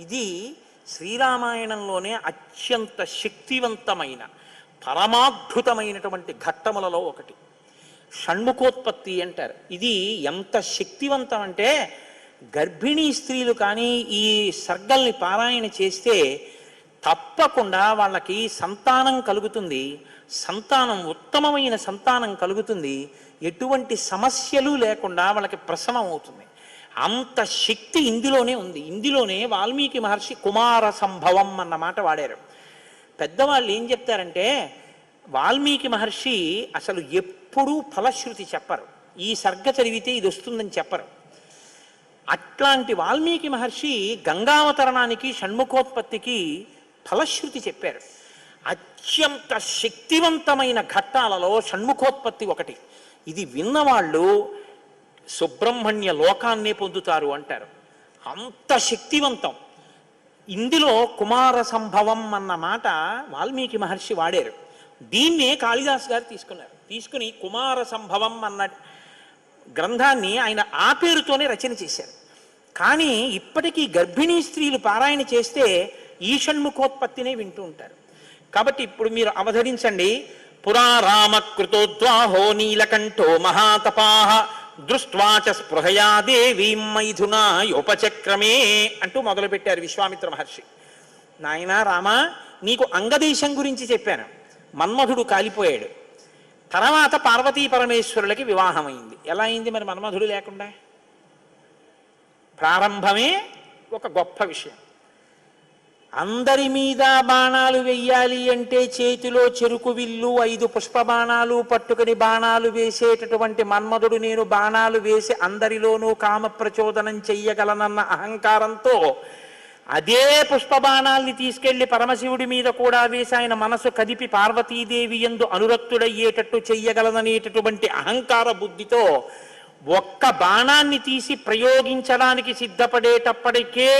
ఇది శ్రీరామాయణంలోనే అత్యంత శక్తివంతమైన పరమాద్భుతమైనటువంటి ఘట్టములలో ఒకటి. షణ్ముఖోత్పత్తి అంటారు. ఇది ఎంత శక్తివంతం అంటే గర్భిణీ స్త్రీలు కానీ ఈ సర్గల్ని పారాయణ చేస్తే తప్పకుండా వాళ్ళకి సంతానం కలుగుతుంది. సంతానం ఉత్తమమైన సంతానం కలుగుతుంది. ఎటువంటి సమస్యలు లేకుండా వాళ్ళకి ప్రసవం అవుతుంది. అంత శక్తి ఇందులోనే ఉంది. ఇందులోనే వాల్మీకి మహర్షి కుమార సంభవం అన్న మాట వాడారు. పెద్దవాళ్ళు ఏం చెప్తారంటే వాల్మీకి మహర్షి అసలు ఎప్పుడూ ఫలశ్రుతి చెప్పరు. ఈ సర్గ చదివితే ఇది వస్తుందని చెప్పరు. అట్లాంటి వాల్మీకి మహర్షి గంగావతరణానికి షణ్ముఖోత్పత్తికి ఫలశ్రుతి చెప్పారు. అత్యంత శక్తివంతమైన ఘట్టాలలో షణ్ముఖోత్పత్తి ఒకటి. ఇది విన్నవాళ్ళు సుబ్రహ్మణ్య లోకాన్నే పొందుతారు అంటారు. అంత శక్తివంతం. ఇందులో కుమార సంభవం అన్న మాట వాల్మీకి మహర్షి వాడారు. దీన్నే కాళిదాస్ గారు తీసుకుని కుమార సంభవం అన్న గ్రంథాన్ని ఆయన ఆ పేరుతోనే రచన చేశారు. కానీ ఇప్పటికీ గర్భిణీ స్త్రీలు పారాయణ చేస్తే ఈ షణ్ముఖోత్పత్తినే వింటూ ఉంటారు. కాబట్టి ఇప్పుడు మీరు అవధరించండి. పురా రామకృతోద్వాహో నీలకంఠో మహాతపాః దృష్ట్వాచ స్పృహయా దేవీం మైథునా యోపచక్రమే అంటూ మొదలుపెట్టారు విశ్వామిత్ర మహర్షి. నాయనా రామా, నీకు అంగదేశం గురించి చెప్పాను. మన్మధుడు కాలిపోయాడు. తర్వాత పార్వతీ పరమేశ్వరులకి వివాహం అయింది. ఎలా అయింది మరి మన్మధుడు లేకుండా? ప్రారంభమే ఒక గొప్ప విషయం. అందరి మీద బాణాలు వెయ్యాలి అంటే చేతిలో చెరుకు విల్లు 5 పుష్ప బాణాలు పట్టుకుని బాణాలు వేసేటటువంటి మన్మధుడు నేను బాణాలు వేసి అందరిలోనూ కామ ప్రచోదనం చెయ్యగలనన్న అహంకారంతో అదే పుష్ప బాణాల్ని తీసుకెళ్లి పరమశివుడి మీద కూడా వేసి ఆయన మనసు కదిపి పార్వతీదేవి యందు అనురక్తుడయ్యేటట్టు చెయ్యగలననేటటువంటి అహంకార బుద్ధితో ఒక్క బాణాన్ని తీసి ప్రయోగించడానికి సిద్ధపడేటప్పటికే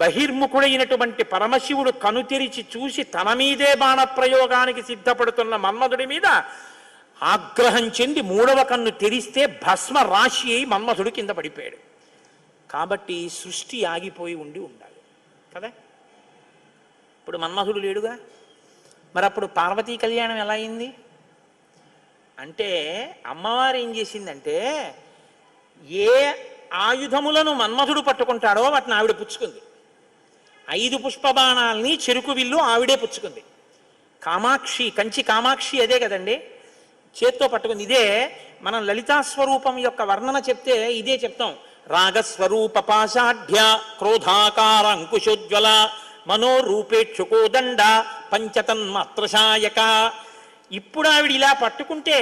బహిర్ముఖుడైనటువంటి పరమశివుడు కనుతెరిచి చూసి తన మీదే బాణ ప్రయోగానికి సిద్ధపడుతున్న మన్మధుడి మీద ఆగ్రహం చెంది 3వ కన్ను తెరిస్తే భస్మ రాశి అయి మన్మధుడు కింద పడిపోయాడు. కాబట్టి సృష్టి ఆగిపోయి ఉండాలి కదా. ఇప్పుడు మన్మధుడు లేడుగా. మరి అప్పుడు పార్వతీ కళ్యాణం ఎలా అయింది అంటే అమ్మవారు ఏం చేసిందంటే ఏ ఆయుధములను మన్మధుడు పట్టుకుంటాడో వాటిని ఆవిడ పుచ్చుకుంది. 5 పుష్ప బాణాలని చెరుకు విల్లు ఆవిడే పుచ్చుకుంది. కామాక్షి, కంచి కామాక్షి అదే కదండి, చేత్తో పట్టుకుంది. ఇదే మనం లలితాస్వరూపం యొక్క వర్ణన చెప్తే ఇదే చెప్తాం. రాగస్వరూప పాషాఢ్య క్రోధాకార అంకుశోజ్వల మనోరూపేక్షుకోదండ పంచతన్మాత్రశాయక. ఇప్పుడు ఆవిడ ఇలా పట్టుకుంటే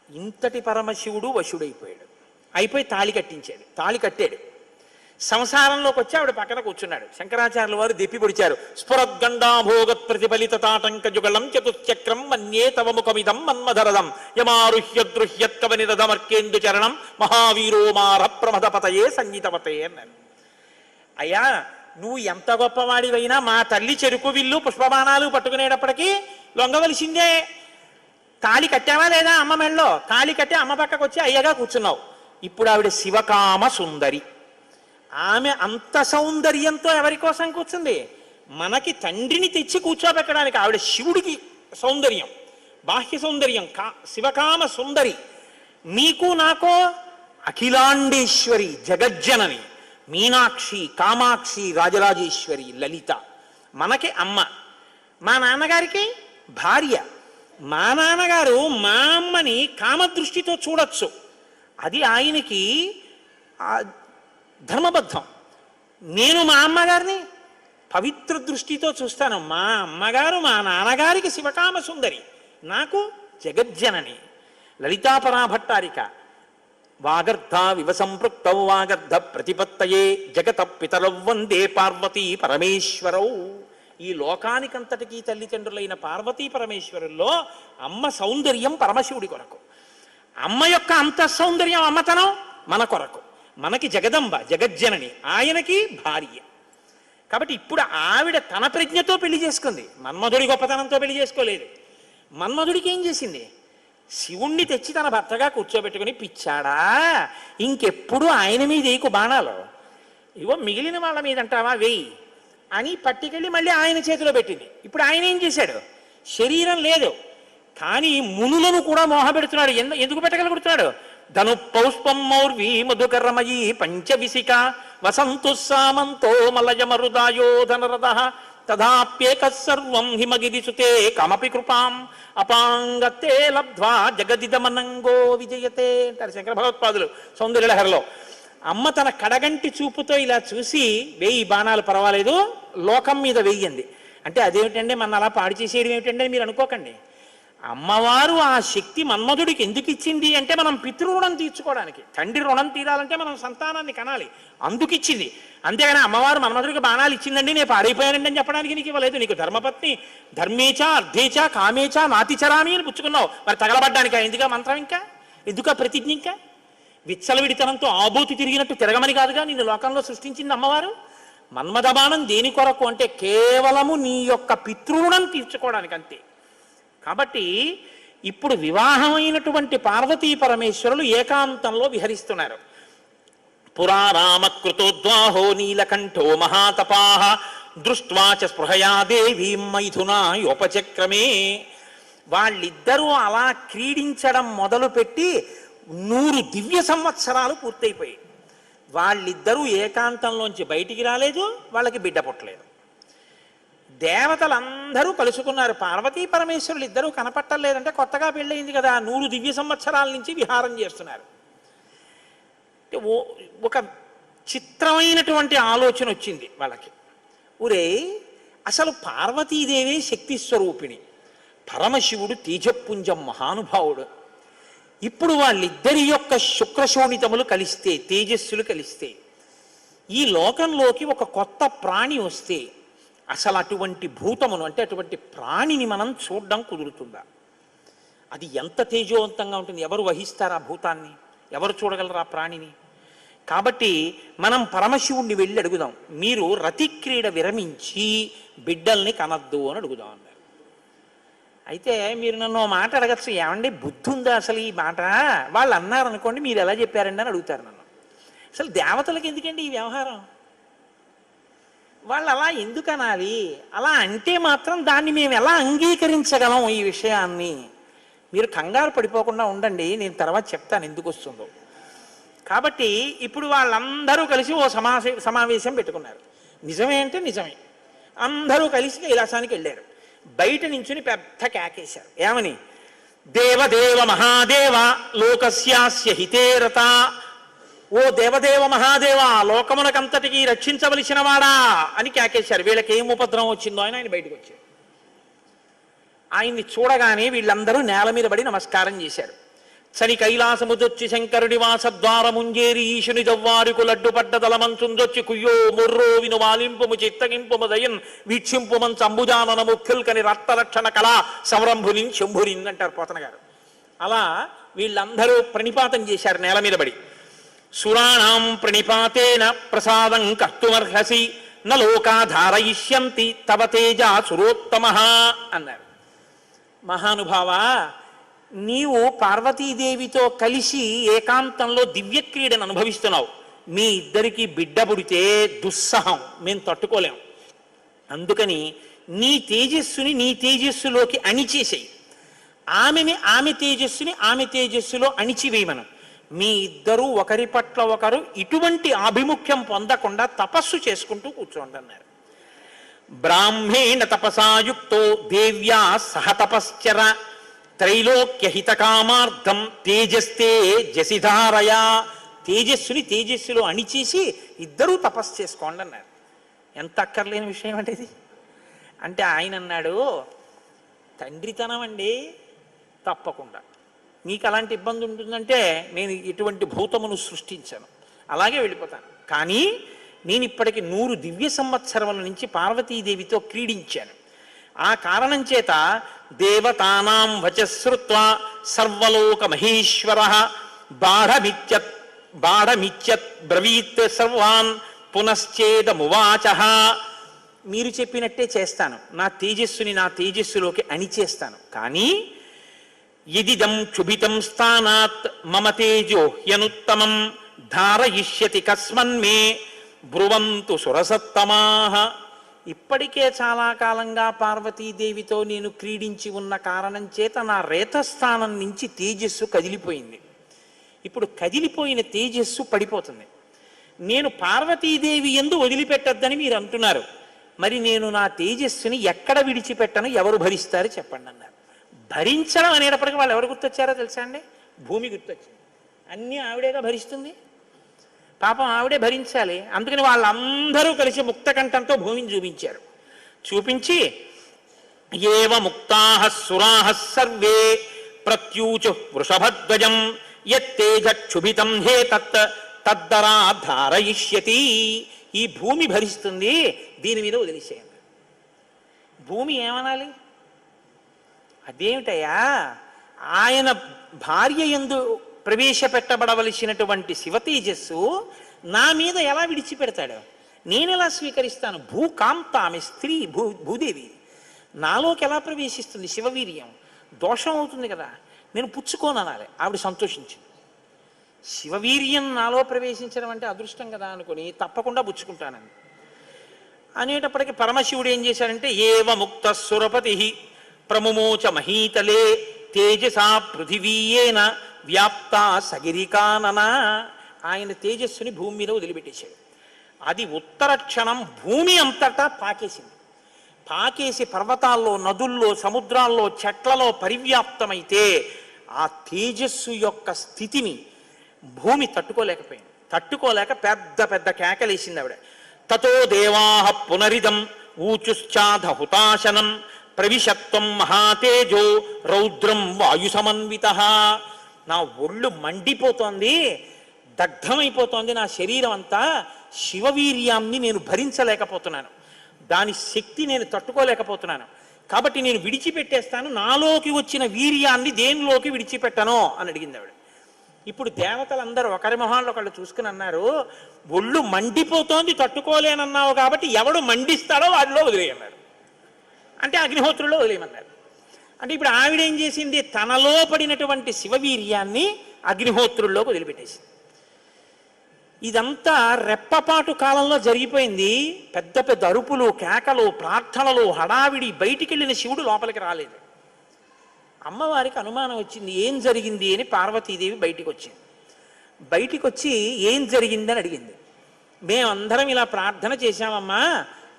ఇంతటి పరమశివుడు వశుడైపోయాడు. అయిపోయి తాళి కట్టాడు. సంసారంలోకి వచ్చి ఆవిడ పక్కన కూర్చున్నాడు. శంకరాచార్యుల వారు దెప్పి పొడిచారు. స్ఫురద్గండాభోగత్ ప్రతిఫలిత తాటంక జుగళం చతుశ్చక్రం మన్యే తవ ముఖమిదం మన్మధరదం యమారుహ్యదృహ్యత్కవనిరదమర్కేందు చరణం మహావీరో మార ప్రమదపతయే సంగీతవతే అన్నారు. అయ్యా, నువ్వు ఎంత గొప్పవాడివైనా మా తల్లి చెరుకు విల్లు పుష్పబాణాలు పట్టుకునేటప్పటికీ లొంగవలసిందే. తాళి కట్టావా లేదా అమ్మ మెళ్ళలో? తాళి కట్టి అమ్మ పక్కకు వచ్చి అయ్యగా కూర్చున్నావు. ఇప్పుడు ఆవిడ శివకామ సుందరి. ఆమె అంత సౌందర్యంతో ఎవరి కోసం కూర్చుంది? మనకి తండ్రిని తెచ్చి కూర్చోబెట్టడానికి. ఆవిడ శివుడికి సౌందర్యం, బాహ్య సౌందర్యం, శివకామ సుందరి. నీకు నాకో అఖిలాండేశ్వరి, జగజ్జనని, మీనాక్షి, కామాక్షి, రాజరాజేశ్వరి, లలిత. మనకి అమ్మ. మా నాన్నగారికి భార్య. మా నాన్నగారు మా అమ్మని కామదృష్టితో చూడొచ్చు, అది ఆయనకి ధర్మబద్ధం. నేను మా అమ్మగారిని పవిత్ర దృష్టితో చూస్తాను. మా అమ్మగారు మా నాన్నగారికి శివకామ సుందరి, నాకు జగజ్జనని. లలితాపరాభట్టారిక వాగర్ధ వివసంపృక్తౌ వాగర్ధ ప్రతిపత్తయే జగత పితరౌ వందే పార్వతీ పరమేశ్వరౌ. ఈ లోకానికంతటికీ తల్లిదండ్రులైన పార్వతీ పరమేశ్వరుల్లో అమ్మ సౌందర్యం పరమశివుడి కొరకు, అమ్మ యొక్క అంత సౌందర్యం అమ్మతనం మన కొరకు. మనకి జగదంబ, జగజ్జనని, ఆయనకి భార్య. కాబట్టి ఇప్పుడు ఆవిడ తన ప్రజ్ఞతో పెళ్లి చేసుకుంది, మన్మధుడి గొప్పతనంతో పెళ్లి చేసుకోలేదు. మన్మధుడికి ఏం చేసింది? శివుణ్ణి తెచ్చి తన భర్తగా కూర్చోబెట్టుకుని, పిచ్చాడా ఇంకెప్పుడు ఆయన మీద ఏకు బాణాలు, ఇవో మిగిలిన వాళ్ళ మీద అంటావా వెయ్యి అని పట్టుకెళ్ళి మళ్ళీ ఆయన చేతిలో పెట్టింది. ఇప్పుడు ఆయన ఏం చేశాడు? శరీరం లేదు కానీ మునులను కూడా మోహపెడుతున్నాడు. ఎందుకు పెట్టగలుగుతున్నాడు? ధను పౌష్పం మౌర్వీ మధుకరమయీ పంచవిశిక వసంతు సామంతో మలయమరుదాయో ధనరథ తదాప్యేక సర్వం హిమగిరిసుతే కమపి కృపాం అపాంగతే లబ్ధ్వా జగదిదమనంగో విజయతే అంటారు శంకర భగవత్పాదులు సౌందర్యలహరిలో. అమ్మ తన కడగంటి చూపుతో ఇలా చూసి 1000 బాణాలు పర్వాలేదు, లోకం మీద వెయ్యింది అంటే అదేమిటంటే మన అలా పాడు చేసేయడం ఏమిటంటే మీరు అనుకోకండి. అమ్మవారు ఆ శక్తి మన్మధుడికి ఎందుకు ఇచ్చింది అంటే మనం పితృరుణం తీర్చుకోవడానికి. తండ్రి రుణం తీరాలంటే మనం సంతానాన్ని కనాలి, అందుకు ఇచ్చింది. అంతేగాని అమ్మవారు మన్మధుడికి బాణాలు ఇచ్చిందండి నేను పాడైపోయానండి అని చెప్పడానికి నీకు ఇవ్వలేదు. నీకు ధర్మపత్ని ధర్మేచ అర్ధేచ కామేచ నాతిచరామి అని పుచ్చుకున్నావు, మరి తగలబడ్డానికి ఎందుగా మంత్రం, ఇంకా ఎందుక ప్రతిజ్ఞ, ఇంకా విచ్చలవిడితనంతో ఆబోతి తిరిగినట్టు తిరగమని కాదుగా నిన్ను లోకంలో సృష్టించింది అమ్మవారు. మన్మథ బాణం దేని కొరకు అంటే కేవలము నీ యొక్క పితృరుణం తీర్చుకోవడానికి అంతే. కాబట్టి ఇప్పుడు వివాహమైనటువంటి పార్వతీ పరమేశ్వరులు ఏకాంతంలో విహరిస్తున్నారు. పురారామకృతోద్వాహో నీలకంఠో మహాతపాః దృష్ట్వా చ స్పృహయా దేవీం మైథునాయోపచక్రమే. వాళ్ళిద్దరూ అలా క్రీడించడం మొదలుపెట్టి 100 దివ్య సంవత్సరాలు పూర్తయిపోయాయి. వాళ్ళిద్దరూ ఏకాంతంలోంచి బయటికి రాలేదు, వాళ్ళకి బిడ్డ పుట్టలేదు. దేవతలందరూ కలుసుకున్నారు. పార్వతీ పరమేశ్వరులు ఇద్దరూ కనపట్టలేదంటే కొత్తగా పెళ్ళయింది కదా, 100 దివ్య సంవత్సరాల నుంచి విహారం చేస్తున్నారు. ఒక చిత్రమైనటువంటి ఆలోచన వచ్చింది వాళ్ళకి. ఒరే, అసలు పార్వతీదేవే శక్తి స్వరూపిణి, పరమశివుడు తేజపుంజం మహానుభావుడు. ఇప్పుడు వాళ్ళిద్దరి యొక్క శుక్రశోణితములు కలిస్తే, తేజస్సులు కలిస్తే, ఈ లోకంలోకి ఒక కొత్త ప్రాణి వస్తే అసలు అటువంటి భూతమును అంటే అటువంటి ప్రాణిని మనం చూడడం కుదురుతుందా? అది ఎంత తేజోవంతంగా ఉంటుంది? ఎవరు వహిస్తారు ఆ భూతాన్ని? ఎవరు చూడగలరు ఆ ప్రాణిని? కాబట్టి మనం పరమశివుణ్ణి వెళ్ళి అడుగుదాం, మీరు రతిక్రీడ విరమించి బిడ్డల్ని కనద్దు అని అడుగుదాం అన్నారు. అయితే మీరు నన్ను మాట అడగచ్చు, ఏమండి బుద్ధి ఉందా అసలు ఈ మాట? వాళ్ళు అన్నారు అనుకోండి, మీరు ఎలా చెప్పారండి అని అడుగుతారు నన్ను. అసలు దేవతలకు ఎందుకండి ఈ వ్యవహారం? వాళ్ళు అలా ఎందుకు అనాలి? అలా అంటే మాత్రం దాన్ని మేము ఎలా అంగీకరించగలం ఈ విషయాన్ని? మీరు కంగారు పడిపోకుండా ఉండండి, నేను తర్వాత చెప్తాను ఎందుకు వస్తుందో. కాబట్టి ఇప్పుడు వాళ్ళందరూ కలిసి ఓ సమావేశం పెట్టుకున్నారు. నిజమే అంటే నిజమే. అందరూ కలిసి కైలాసానికి వెళ్ళారు. బయట నించుని పెద్ద కేకేశారు. ఏమని? దేవదేవ మహాదేవ లోకస్యాస్య హితేరత. ఓ దేవదేవ మహాదేవ, లోకమునకంతటికి రక్షించవలసిన వాడా అని కేకేశారు. వీళ్ళకి ఏం ఉపద్రవం వచ్చిందో ఆయన బయటకు వచ్చారు. ఆయన్ని చూడగానే వీళ్ళందరూ నేల మీద పడి నమస్కారం చేశారు. చని కైలాసముదొచ్చి శంకరుడి వాసద్వారముంజేరి ఈశుని జవ్వారుకు లడ్డుపడ్డ దళమంచుందొచ్చి కుయ్యో ముర్రో విను వాలింపుము చిత్తగింపుము దయన్ వీక్షింపుమన్ సంబుజానన ముఖ్యుల్కని రక్తరక్షణ కళా సంరంభునిన్ శంభునిన్ అంటారు పోతన గారు. అలా వీళ్ళందరూ ప్రణిపాతం చేశారు నేల మీద పడి. సురాణం ప్రణిపాతేన ప్రసాదం కర్తుమర్హసి నలోకాధారయిష్యంతి తవ తేజ సురోత్తమః అన్నారు. మహానుభావా, నీవు పార్వతీదేవితో కలిసి ఏకాంతంలో దివ్యక్రీడను అనుభవిస్తున్నావు. మీ ఇద్దరికి బిడ్డ పుడితే దుస్సహం, మేము తట్టుకోలేం. అందుకని నీ తేజస్సుని నీ తేజస్సులోకి అణిచేసేయి, ఆమె తేజస్సుని ఆమె తేజస్సులో అణిచివేయమను. మీ ఇద్దరూ ఒకరి పట్ల ఒకరు ఇటువంటి ఆభిముఖ్యం పొందకుండా తపస్సు చేసుకుంటూ కూర్చోండి అన్నారు. బ్రాహ్మేణ తపసాయుక్తో దేవ్యా సహ తపశ్చర త్రైలోక్యహిత కామార్థం తేజస్తే జసిధారయా. తేజస్సుని తేజస్సులో అణిచేసి ఇద్దరూ తపస్సు చేసుకోండి అన్నారు. ఎంత అక్కర్లేని విషయం అంటే ఇది. అంటే ఆయన అన్నాడు, తండ్రితనం అండి, తప్పకుండా మీకు అలాంటి ఇబ్బంది ఉంటుందంటే నేను ఇటువంటి భూతమును సృష్టించాను, అలాగే వెళ్ళిపోతాను. కానీ నేను ఇప్పటికి 100 దివ్య సంవత్సరముల నుంచి పార్వతీదేవితో క్రీడించాను. ఆ కారణం చేత దేవతానాం వచశ్రుత్వా సర్వలోక మహేశ్వర బాఢమిత్యత్ బ్రవీత్ సర్వాన్ పునశ్చేదమువాచ. మీరు చెప్పినట్టే చేస్తాను, నా తేజస్సుని నా తేజస్సులోకి అణిచేస్తాను. కానీ యదిదం క్షుభితం స్థానాత్ మమ తేజో హ్యనుత్తమం ధారయిష్యతి కస్మన్మే బ్రువంతు సురసత్తమాహ. ఇప్పటికే చాలా కాలంగా పార్వతీదేవితో నేను క్రీడించి ఉన్న కారణం చేత నా రేతస్థానం నుంచి తేజస్సు కదిలిపోయింది. ఇప్పుడు కదిలిపోయిన తేజస్సు పడిపోతుంది. నేను పార్వతీదేవి యందు వదిలిపెట్టద్దని మీరు అంటున్నారు. మరి నేను నా తేజస్సుని ఎక్కడ విడిచిపెట్టను, ఎవరు భరిస్తారు చెప్పండి అన్నారు. భరించడం అనేటప్పటికీ వాళ్ళు ఎవరు గుర్తొచ్చారో తెలుసా అండి? భూమి గుర్తొచ్చింది. అన్నీ ఆవిడేగా భరిస్తుంది, పాపం ఆవిడే భరించాలి. అందుకని వాళ్ళందరూ కలిసి ముక్తకంఠంతో భూమిని చూపించారు. చూపించి ఏవ ముక్తాః సురాః సర్వే ప్రత్యూచు వృషభధ్వజం యత్తేజక్షుభితం హే తద్దరా ధారయిష్యతి. ఈ భూమి భరిస్తుంది, దీని మీద వదిలేసేయండి. భూమి ఏమనాలి? అదేమిటయ్యా, ఆయన భార్య యందు ప్రవేశపెట్టబడవలసినటువంటి శివతేజస్సు నా మీద ఎలా విడిచిపెడతాడు? నేను ఎలా స్వీకరిస్తాను? భూకాంత, ఆమె స్త్రీ, భూదేవి నాలోకి ఎలా ప్రవేశిస్తుంది? శివవీర్యం దోషం అవుతుంది కదా, నేను పుచ్చుకోననాలి. ఆవిడ సంతోషించింది. శివవీర్యం నాలో ప్రవేశించడం అంటే అదృష్టం కదా అనుకుని తప్పకుండా పుచ్చుకుంటానని అనేటప్పటికీ పరమశివుడు ఏం చేశాడంటే ఏవ ముక్త సురపతి ప్రముమోచ మహీతలే తేజసా పృథివీయేన వ్యాప్త సగిరికానన. ఆయన తేజస్సుని భూమి మీద వదిలిపెట్టేశాడు. అది ఉత్తర క్షణం భూమి అంతటా పాకేసింది. పాకేసి పర్వతాల్లో, నదుల్లో, సముద్రాల్లో, చెట్లలో పరివ్యాప్తమైతే ఆ తేజస్సు యొక్క స్థితిని భూమి తట్టుకోలేకపోయింది. తట్టుకోలేక పెద్ద పెద్ద కేకలేసింది ఆవిడ. తతో దేవాః పునరిదం ఊచుశ్చాధ హుతాశనం ప్రవిశత్వం మహాతేజో రౌద్రం వాయు సమన్వితః. నా ఒళ్ళు మండిపోతోంది, దగ్ధమైపోతోంది నా శరీరం అంతా. శివవీర్యాన్ని నేను భరించలేకపోతున్నాను, దాని శక్తి నేను తట్టుకోలేకపోతున్నాను. కాబట్టి నేను విడిచిపెట్టేస్తాను, నాలోకి వచ్చిన వీర్యాన్ని దేనిలోకి విడిచిపెట్టను అని అడిగింది ఆవిడ. ఇప్పుడు దేవతలందరూ ఒకరి మొహాల్లో ఒకళ్ళు చూసుకుని అన్నారు, ఒళ్ళు మండిపోతోంది తట్టుకోలేనన్నావు కాబట్టి ఎవడు మండిస్తాడో వాడిలో వదిలేయన్నారు. అంటే అగ్నిహోత్రుల్లో వదిలేయమన్నారు. అంటే ఇప్పుడు ఆవిడ ఏం చేసింది? తనలో పడినటువంటి శివవీర్యాన్ని అగ్నిహోత్రుల్లోకి వదిలిపెట్టేసింది. ఇదంతా రెప్పపాటు కాలంలో జరిగిపోయింది. పెద్ద పెద్ద అరుపులు, కేకలు, ప్రార్థనలు, హడావిడి. బయటికి వెళ్ళిన శివుడు లోపలికి రాలేదు. అమ్మవారికి అనుమానం వచ్చింది, ఏం జరిగింది అని. పార్వతీదేవి బయటికి వచ్చింది. బయటికి వచ్చి ఏం జరిగిందని అడిగింది. మేమందరం ఇలా ప్రార్థన చేశామమ్మా,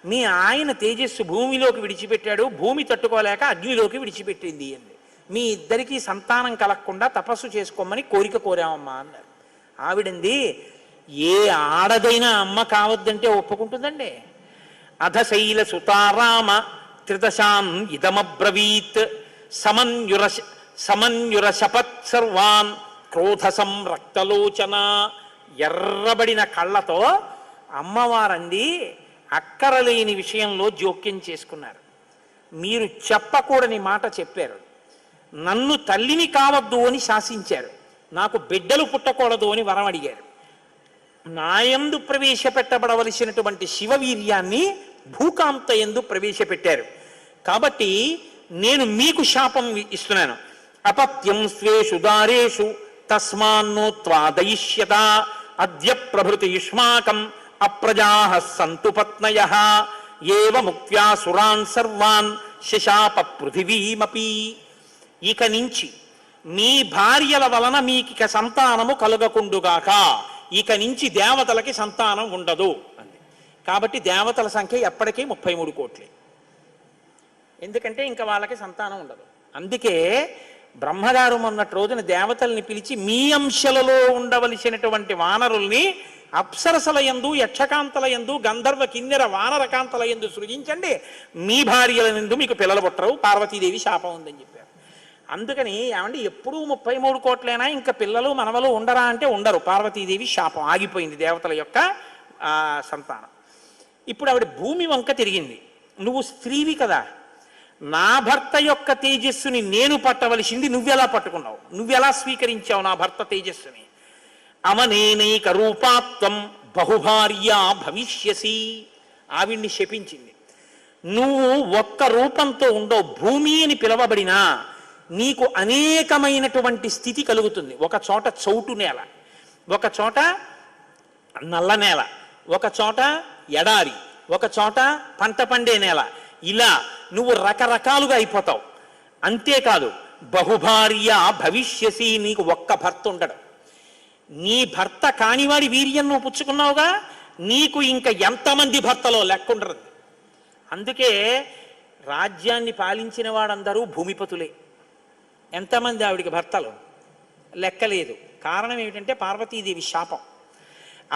మీ ఆయన తేజస్సు భూమిలోకి విడిచిపెట్టాడు, భూమి తట్టుకోలేక అగ్నిలోకి విడిచిపెట్టింది అంది. మీ ఇద్దరికీ సంతానం కలగకుండా తపస్సు చేసుకోమని కోరిక కోరామమ్మా అన్నారు. ఆవిడంది, ఏ ఆడదైనా అమ్మ కావద్దంటే ఒప్పుకుంటుందండి. అధశైల సుతారామ త్రిదశాం ఇదమబ్రవీత్ సమన్యుర శపత్ సర్వాన్ క్రోధ సంరక్తలోచన. ఎర్రబడిన కళ్ళతో అమ్మవారంది, అక్కరలేని విషయంలో జోక్యం చేసుకున్నారు. మీరు చెప్పకూడని మాట చెప్పారు. నన్ను తల్లిని కావద్దు అని శాసించారు. నాకు బిడ్డలు పుట్టకూడదు అని వరం అడిగారు. నాయందు ప్రవేశపెట్టబడవలసినటువంటి శివవీర్యాన్ని భూకాంత యందు ప్రవేశపెట్టారు. కాబట్టి నేను మీకు శాపం ఇస్తున్నాను. అపత్యం స్వేషు దారేషు తస్మాన్నోత్వాదయిష్యత అద్య ప్రభృతి యుష్మాకం అప్రజాః సంతు పత్నయః ఏవ ముక్త్యా సురాన్ సర్వాన్ శశాప పృథివీమపి. ఇక నుంచి మీ భార్యల వలన మీకిక సంతానము కలుగకుండుగాక. ఇక నుంచి దేవతలకి సంతానం ఉండదు అంది. కాబట్టి దేవతల సంఖ్య ఎప్పటికీ 33 కోట్లే. ఎందుకంటే ఇంకా వాళ్ళకి సంతానం ఉండదు. అందుకే బ్రహ్మగారు మొన్నటి రోజున దేవతల్ని పిలిచి, మీ అంశలలో ఉండవలసినటువంటి వానరుల్ని అప్సరసల యందు, యక్షకాంతల యందు, గంధర్వ కిన్నెర వానరకాంతల యందు సృజించండి, మీ భార్యల యందు మీకు పిల్లలు పుట్టరు, పార్వతీదేవి శాపం ఉందని చెప్పారు. అందుకని ఏమండి, ఎప్పుడూ 33 కోట్లైనా ఇంకా పిల్లలు మనవలు ఉండరా అంటే ఉండరు. పార్వతీదేవి శాపం ఆగిపోయింది, దేవతల యొక్క సంతానం. ఇప్పుడు ఆవిడ భూమి వంక తిరిగింది. నువ్వు స్త్రీవి కదా, నా భర్త యొక్క తేజస్సుని నేను పట్టవలసింది నువ్వెలా పట్టుకున్నావు? నువ్వెలా స్వీకరించావు నా భర్త తేజస్సుని? అమనేనైక రూపాత్వం బహుభార్యా భవిష్యసి. ఆవిడ్ని శపించింది. నువ్వు ఒక్క రూపంతో ఉండవు, భూమి అని పిలవబడినా నీకు అనేకమైనటువంటి స్థితి కలుగుతుంది. ఒక చోట చౌటు నేల, ఒక చోట నల్ల నేల, ఒక చోట ఎడారి, ఒక చోట పంట పండే నేల, ఇలా నువ్వు రకరకాలుగా అయిపోతావు. అంతేకాదు బహుభార్య భవిష్యసి, నీకు ఒక్క భర్త ఉండడు. నీ భర్త కానివాడి వీర్యం నువ్వు పుచ్చుకున్నావుగా, నీకు ఇంకా ఎంతమంది భర్తలో లెక్కుండదు. అందుకే రాజ్యాన్ని పాలించిన వాడందరూ భూమిపతులే. ఎంతమంది ఆవిడికి భర్తలు లెక్కలేదు. కారణం ఏమిటంటే పార్వతీదేవి శాపం.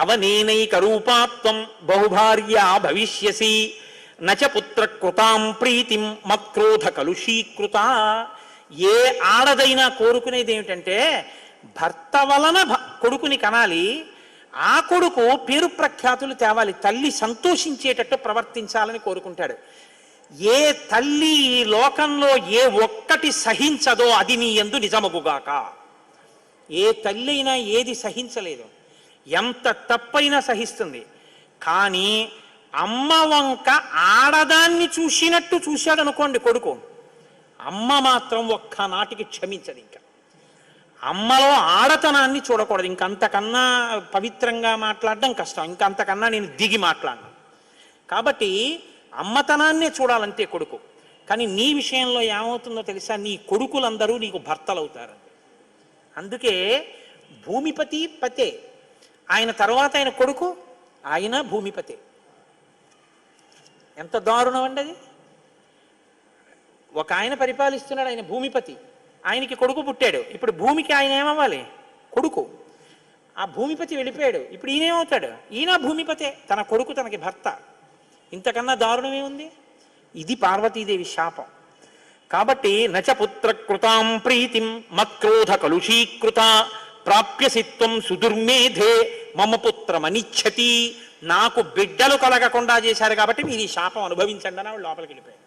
అవనేనైక రూపాత్వం బహుభార్య భవిష్యసి నచ పుత్ర కృతాం ప్రీతిం మత్క్రోధ కలుషీకృత. ఏ ఆడదైనా కోరుకునేది ఏమిటంటే భర్త వలన కొడుకుని కనాలి, ఆ కొడుకు పేరు ప్రఖ్యాతులు తేవాలి, తల్లి సంతోషించేటట్టు ప్రవర్తించాలని కోరుకుంటాడు. ఏ తల్లి ఈ లోకంలో ఏ ఒక్కటి సహించదో అది నీ యందు నిజమగుగాక. ఏ తల్లి అయినా ఏది సహించలేదు, ఎంత తప్పైనా సహిస్తుంది. కానీ అమ్మ వంక ఆడదాన్ని చూసినట్టు చూశాడు అనుకోండి కొడుకు, అమ్మ మాత్రం ఒక్కనాటికి క్షమించదు. ఇంకా అమ్మలో ఆడతనాన్ని చూడకూడదు. ఇంకంతకన్నా పవిత్రంగా మాట్లాడడం కష్టం, ఇంకంతకన్నా నేను దిగి మాట్లాడను. కాబట్టి అమ్మతనాన్నే చూడాలంతే కొడుకు. కానీ నీ విషయంలో ఏమవుతుందో తెలుసా, నీ కొడుకులందరూ నీకు భర్తలు అవుతారు. అందుకే భూమిపతి పతే, ఆయన తర్వాత ఆయన కొడుకు, ఆయన భూమిపతే. ఎంత దారుణం అండి అది. ఒక ఆయన పరిపాలిస్తున్నాడు, ఆయన భూమిపతి, ఆయనకి కొడుకు పుట్టాడు. ఇప్పుడు భూమికి ఆయన ఏమవ్వాలి? కొడుకు. ఆ భూమిపతి వెళ్ళిపోయాడు, ఇప్పుడు ఈయనేమవుతాడు? ఈయన భూమిపతే, తన కొడుకు తనకి భర్త. ఇంతకన్నా దారుణమే ఉంది? ఇది పార్వతీదేవి శాపం. కాబట్టి నచ పుత్ర కృతాం ప్రీతిం మత్క్రోధ కలుషీకృత ప్రాప్యసిత్వం సుదుర్మేధే మమ పుత్రమనిచ్చతి. నాకు బిడ్డలు కలగకుండా చేశారు కాబట్టి మీరు ఈ శాపం అనుభవించండి అని వాళ్ళు లోపలికి వెళ్ళిపోయారు.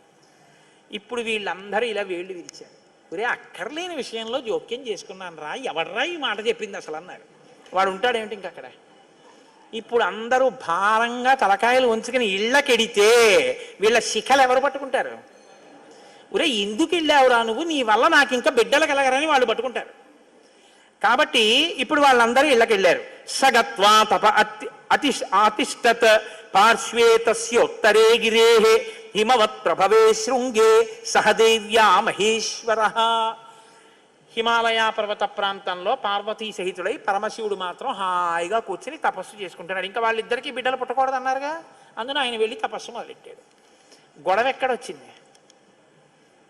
ఇప్పుడు వీళ్ళందరూ ఇలా వేళ్ళు విరిచారు. ఒరే అక్కర్లేని విషయంలో జోక్యం చేసుకున్నాను రా, ఎవడ్రా ఈ మాట చెప్పింది అసలు అన్నారు. వాడు ఉంటాడేమిటి ఇంకక్కడ. ఇప్పుడు అందరూ భారంగా తలకాయలు ఉంచుకుని ఇళ్ళకెడితే వీళ్ళ శిఖలు ఎవరు పట్టుకుంటారు? ఒరే ఎందుకు వెళ్ళావురా నువ్వు, నీ వల్ల నాకు ఇంకా బిడ్డలు కలగరని వాళ్ళు పట్టుకుంటారు. కాబట్టి ఇప్పుడు వాళ్ళందరూ ఇళ్ళకెళ్ళారు. సగత్వా తప అతిష్టత్ పార్శ్వే తస్యోత్తరే గిరే హిమవత్ ప్రభవే శృంగే సహదేవ్యా మహేశ్వర. హిమాలయ పర్వత ప్రాంతంలో పార్వతీ సహితుడై పరమశివుడు మాత్రం హాయిగా కూర్చుని తపస్సు చేసుకుంటున్నాడు. ఇంకా వాళ్ళిద్దరికీ బిడ్డలు పుట్టకూడదు అన్నారుగా, అందున ఆయన వెళ్ళి తపస్సు మొదలెట్టాడు. గొడవ ఎక్కడొచ్చింది?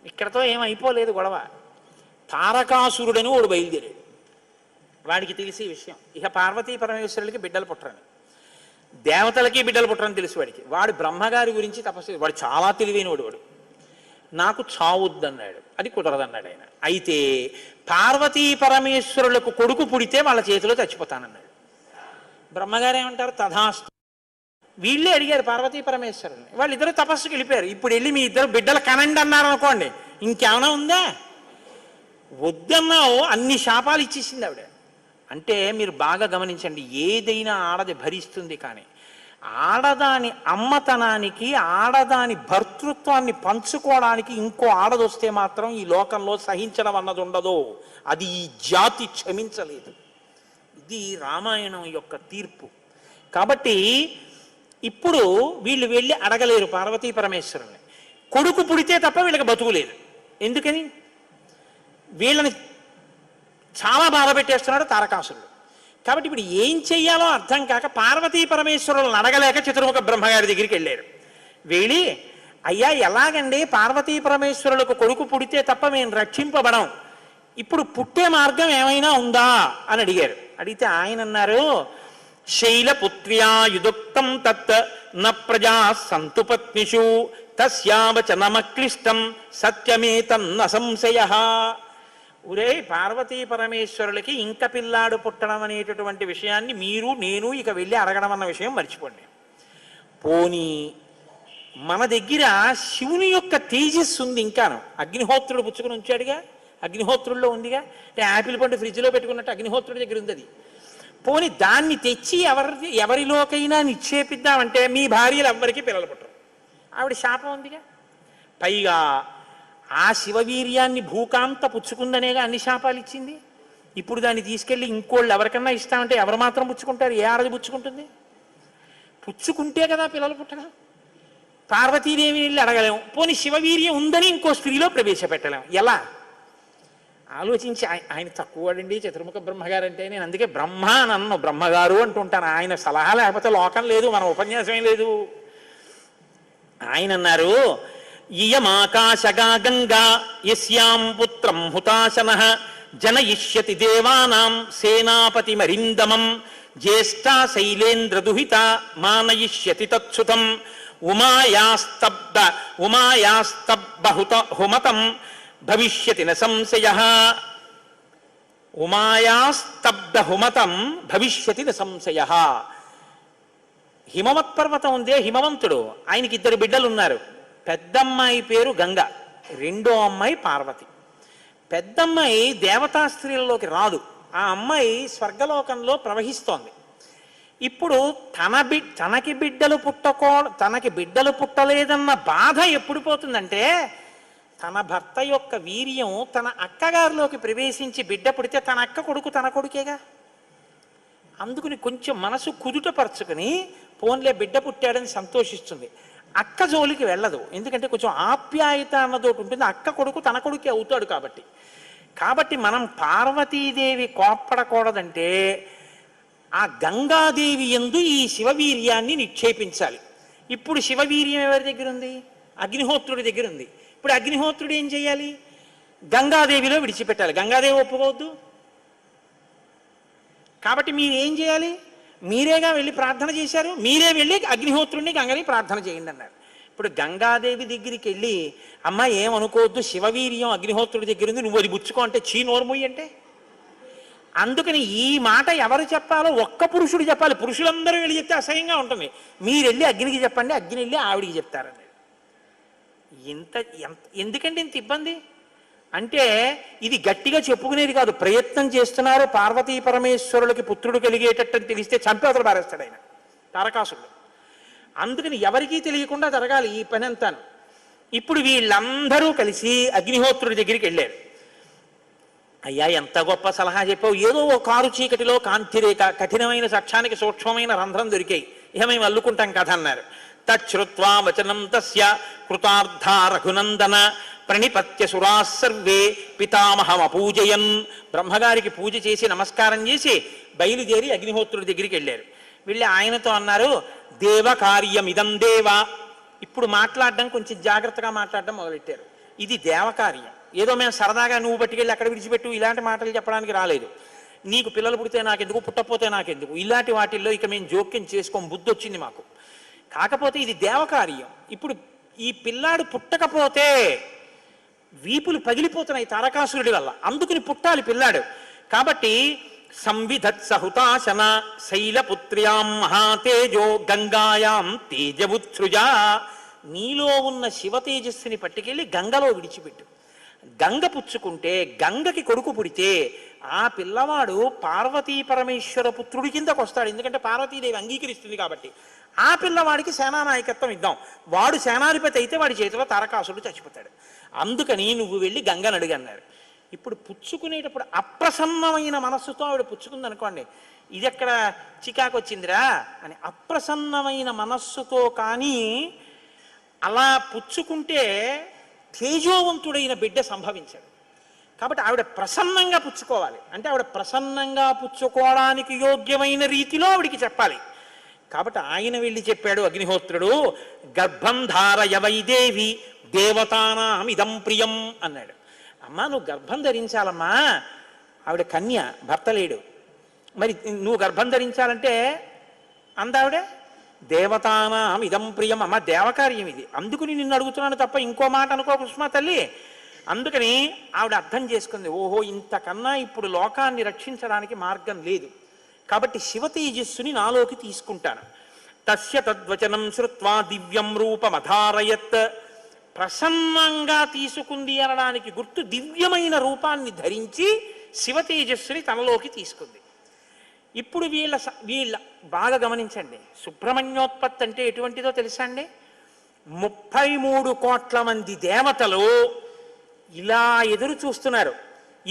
ఇక్కడతో ఏమైపోలేదు గొడవ. తారకాసురుడని వాడు బయలుదేరాడు. వాడికి తెలిసే విషయం, ఇక పార్వతీ పరమేశ్వరులకి బిడ్డలు పుట్టరని, దేవతలకి బిడ్డలు పుట్టరని తెలుసు వాడికి. వాడు బ్రహ్మగారి గురించి తపస్సు, వాడు చాలా తెలివైనవాడు. వాడు నాకు చావుద్దన్నాడు, అది కుదరదన్నాడు ఆయన. అయితే పార్వతీ పరమేశ్వరులకు కొడుకు పుడితే వాళ్ళ చేతిలో చచ్చిపోతానన్నాడు. బ్రహ్మగారు ఏమంటారు? తథాస్తు. వీళ్ళే అడిగారు పార్వతీ పరమేశ్వరుల్ని, వాళ్ళిద్దరూ తపస్సుకి వెళ్ళిపోయారు. ఇప్పుడు వెళ్ళి మీ ఇద్దరు బిడ్డలు కనండి అన్నారు అనుకోండి, ఇంకేమైనా ఉందా? వద్దన్నావు, అన్ని శాపాలు ఇచ్చేసింది ఆవిడ. అంటే మీరు బాగా గమనించండి, ఏదైనా ఆడది భరిస్తుంది, కానీ ఆడదాని అమ్మతనానికి, ఆడదాని భర్తృత్వాన్ని పంచుకోవడానికి ఇంకో ఆడదొస్తే మాత్రం ఈ లోకంలో సహించడం అన్నది ఉండదు. అది ఈ జాతి క్షమించలేదు. ఇది రామాయణం యొక్క తీర్పు. కాబట్టి ఇప్పుడు వీళ్ళు వెళ్ళి అడగలేరు పార్వతీ పరమేశ్వరుని. కొడుకు పుడితే తప్ప వీళ్ళకి బతుకులేదు. ఎందుకని? వీళ్ళని చాలా బాధ పెట్టేస్తున్నాడు తారకాసురుడు. కాబట్టి ఇప్పుడు ఏం చెయ్యాలో అర్థం కాక పార్వతీ పరమేశ్వరులను అడగలేక చతుర్ముఖ బ్రహ్మగారి దగ్గరికి వెళ్ళారు. వెళ్ళి, అయ్యా ఎలాగండి పార్వతీ పరమేశ్వరులకు కొడుకు పుడితే తప్ప మేము రక్షింపబడం, ఇప్పుడు పుట్టే మార్గం ఏమైనా ఉందా అని అడిగారు. అడిగితే ఆయన అన్నారు, శైలపుత్ర్యా యుదుక్తం తత్ న ప్రజా సంతు పత్నిషు తస్యావచనమక్లిష్టం సత్యమేతన్న సంశయ. ఒరే పార్వతీ పరమేశ్వరులకి ఇంక పిల్లాడు పుట్టడం అనేటటువంటి విషయాన్ని మీరు నేను ఇక వెళ్ళి అడగడం అన్న విషయం మర్చిపోండి. పోనీ మన దగ్గర శివుని యొక్క తేజస్సు ఉంది ఇంకాను. అగ్నిహోత్రుడు పుచ్చుకుని ఉంచాడుగా, అగ్నిహోత్రుల్లో ఉందిగా. అంటే యాపిల్ పండు ఫ్రిడ్జ్లో పెట్టుకున్నట్టు అగ్నిహోత్రుడి దగ్గర ఉంది అది. పోని దాన్ని తెచ్చి ఎవరిలోకైనా నిక్షేపిద్దామంటే మీ భార్యలు ఎవ్వరికీ పిల్లలు పుట్టరు, ఆవిడ శాపం ఉందిగా. పైగా ఆ శివవీర్యాన్ని భూకాంత పుచ్చుకుందనేగా అన్ని శాపాలు ఇచ్చింది. ఇప్పుడు దాన్ని తీసుకెళ్ళి ఇంకోళ్ళు ఎవరికన్నా ఇస్తామంటే ఎవరు మాత్రం పుచ్చుకుంటారు? ఏ ఆడది పుచ్చుకుంటుంది? పుచ్చుకుంటే కదా పిల్లలు పుట్టడం. పార్వతీదేవి వెళ్ళి అడగలేము, పోనీ శివవీర్యం ఉందని ఇంకో స్త్రీలో ప్రవేశపెట్టలేము. ఎలా ఆలోచించి ఆయన తక్కువడండి చతుర్ముఖ బ్రహ్మగారు అంటే. నేను అందుకే బ్రహ్మ నన్ను బ్రహ్మగారు అంటుంటాను. ఆయన సలహా లేకపోతే లోకం లేదు, మన ఉపన్యాసమే లేదు. ఆయన అన్నారు, ఇయమాకాశగా గంగా యస్యాం పుత్రం హుతాశన జనయిష్యతి దేవానాం సేనాపతి మరిందమం జ్యేష్ఠా శైలేంద్ర దుహిత మానయిష్యతి తత్సుతం ఉమాయాస్తబ్బహుత హుమతం భవిష్యతి న సంశయః. ఉమాయాస్తబ్దహుమతం భవిష్యతి న సంశయః. హిమవత్ పర్వతం ఉందే, హిమవంతుడు, ఆయనకి 2 బిడ్డలు ఉన్నారు. పెద్దమ్మాయి పేరు గంగ, రెండో అమ్మాయి పార్వతి. పెద్దమ్మాయి దేవతా స్త్రీలలోకి రాదు, ఆ అమ్మాయి స్వర్గలోకంలో ప్రవహిస్తోంది. ఇప్పుడు తనకి బిడ్డలు పుట్టలేదన్న బాధ ఎప్పుడు పోతుందంటే, తన భర్త యొక్క వీర్యం తన అక్కగారిలోకి ప్రవేశించి బిడ్డ పుడితే తన అక్క కొడుకు తన కొడుకేగా. అందుకుని కొంచెం మనసు కుదుటపరుచుకుని పోన్లే బిడ్డ పుట్టాడని సంతోషిస్తుంది. అక్క జోలికి వెళ్ళదు, ఎందుకంటే కొంచెం ఆప్యాయత అన్నదోటి ఉంటుంది. అక్క కొడుకు తన కొడుకే అవుతాడు కాబట్టి. కాబట్టి మనం పార్వతీదేవి కోప్పడకూడదంటే ఆ గంగాదేవి యందు ఈ శివవీర్యాన్ని నిక్షేపించాలి. ఇప్పుడు శివవీర్యం ఎవరి దగ్గర ఉంది? అగ్నిహోత్రుడి దగ్గర ఉంది. ఇప్పుడు అగ్నిహోత్రుడు ఏం చేయాలి? గంగాదేవిలో విడిచిపెట్టాలి. గంగాదేవి ఒప్పుకోవద్దు. కాబట్టి మీరు ఏం చేయాలి? మీరేగా వెళ్ళి ప్రార్థన చేశారు, మీరే వెళ్ళి అగ్నిహోత్రుడిని గంగని ప్రార్థన చేయండి అన్నారు. ఇప్పుడు గంగాదేవి దగ్గరికి వెళ్ళి, అమ్మ ఏమనుకోవద్దు, శివవీర్యం అగ్నిహోత్రుడి దగ్గర ఉంది, నువ్వు అది బుచ్చుకో అంటే చీ నోర్మొయ్యి అంటే. అందుకని ఈ మాట ఎవరు చెప్పాలో ఒక్క పురుషుడు చెప్పాలి. పురుషులందరూ వెళ్ళి చెప్తే అసహ్యంగా ఉంటుంది. మీరు వెళ్ళి అగ్నికి చెప్పండి, అగ్ని వెళ్ళి ఆవిడికి చెప్తారని. ఎందుకంటే ఇంత ఇబ్బంది అంటే, ఇది గట్టిగా చెప్పుకునేది కాదు, ప్రయత్నం చేస్తున్నారు. పార్వతీ పరమేశ్వరులకి పుత్రుడు కలిగేటట్టు తెలిస్తే చంపేతలు పారేస్తాడు ఆయన తారకాసుడు. అందుకని ఎవరికీ తెలియకుండా జరగాలి ఈ పని అంతాను. ఇప్పుడు వీళ్ళందరూ కలిసి అగ్నిహోత్రుడి దగ్గరికి వెళ్ళారు. అయ్యా ఎంత గొప్ప సలహా చెప్పావు, ఏదో ఓ కారు చీకటిలో కాంతిరేఖ, కఠినమైన సాక్ష్యానికి సూక్ష్మమైన రంధ్రం దొరికాయి, ఇక మేము అల్లుకుంటాం కథ అన్నారు. తచ్చుత్వా వచనం తస్య కృతార్థ రఘునందన ప్రణిపత్య సురాసర్వే పితామహమపూజయన్. బ్రహ్మగారికి పూజ చేసి నమస్కారం చేసి బయలుదేరి అగ్నిహోత్రుడి దగ్గరికి వెళ్ళారు. వెళ్ళి ఆయనతో అన్నారు, దేవకార్యమిదం దేవ. ఇప్పుడు మాట్లాడడం కొంచెం జాగ్రత్తగా మాట్లాడడం మొదలెట్టారు. ఇది దేవకార్యం, ఏదో మేము సరదాగా నువ్వు పట్టుకెళ్ళి అక్కడ విడిచిపెట్టు ఇలాంటి మాటలు చెప్పడానికి రాలేదు. నీకు పిల్లలు పుడితే నాకెందుకు, పుట్టకపోతే నాకెందుకు, ఇలాంటి వాటిల్లో ఇక మేము జోక్యం చేసుకోం, బుద్ధి వచ్చింది మాకు. కాకపోతే ఇది దేవకార్యం. ఇప్పుడు ఈ పిల్లాడు పుట్టకపోతే వీపులు పగిలిపోతున్నాయి తారకాసురుడి వల్ల, అందుకుని పుట్టాలి పిల్లాడు. కాబట్టి సంవిధత్సహుతాశన శైలపుత్ర్యాం మహాతేజో గంగాయాం తేజవుత్సృజ. నీలో ఉన్న శివ తేజస్సుని పట్టుకెళ్ళి గంగలో విడిచిపెట్టు. గంగ పుచ్చుకుంటే, గంగకి కొడుకు పుడితే ఆ పిల్లవాడు పార్వతీ పరమేశ్వర పుత్రుడి కిందకు వస్తాడు. ఎందుకంటే పార్వతీదేవి అంగీకరిస్తుంది కాబట్టి. ఆ పిల్లవాడికి సేనానాయకత్వం ఇద్దాం, వాడు సేనాధిపతి అయితే వాడి చేతిలో తారకాసురుడు చచ్చిపోతాడు. అందుకని నువ్వు వెళ్ళి గంగను అడుగన్నారు. ఇప్పుడు పుచ్చుకునేటప్పుడు అప్రసన్నమైన మనస్సుతో ఆవిడ పుచ్చుకుంది అనుకోండి, ఇది ఎక్కడ చికాకు వచ్చిందిరా అని. అప్రసన్నమైన మనస్సుతో కానీ అలా పుచ్చుకుంటే తేజోవంతుడైన బిడ్డ సంభవించాడు. కాబట్టి ఆవిడ ప్రసన్నంగా పుచ్చుకోవాలి. అంటే ఆవిడ ప్రసన్నంగా పుచ్చుకోవడానికి యోగ్యమైన రీతిలో ఆవిడికి చెప్పాలి. కాబట్టి ఆయన వెళ్ళి చెప్పాడు అగ్నిహోత్రుడు, గర్భం ధారయ వైదేవి దేవతానాం ఇదం ప్రియం అన్నాడు. అమ్మా నువ్వు గర్భం ధరించాలమ్మా, ఆవిడ కన్య, భర్త లేడు, మరి నువ్వు గర్భం ధరించాలంటే అందావిడ దేవతానాం ఇదం ప్రియం. అమ్మ దేవకార్యం ఇది, అందుకుని నిన్ను అడుగుతున్నాను తప్ప ఇంకో మాట అనుకో కుష్మా తల్లి. అందుకని ఆవిడ అర్థం చేసుకుంది, ఓహో ఇంతకన్నా ఇప్పుడు లోకాన్ని రక్షించడానికి మార్గం లేదు, కాబట్టి శివ తేజస్సుని నాలోకి తీసుకుంటాను. తస్య తద్వచనం శ్రుత్వా దివ్యం రూపమధారయత్. ప్రసన్నంగా తీసుకుంది అనడానికి గుర్తు దివ్యమైన రూపాన్ని ధరించి శివ తేజస్సుని తనలోకి తీసుకుంది. ఇప్పుడు వీళ్ళ బాగా గమనించండి, సుబ్రహ్మణ్యోత్పత్తి అంటే ఎటువంటిదో తెలుసా అండి? 33 కోట్ల మంది దేవతలు ఇలా ఎదురు చూస్తున్నారు.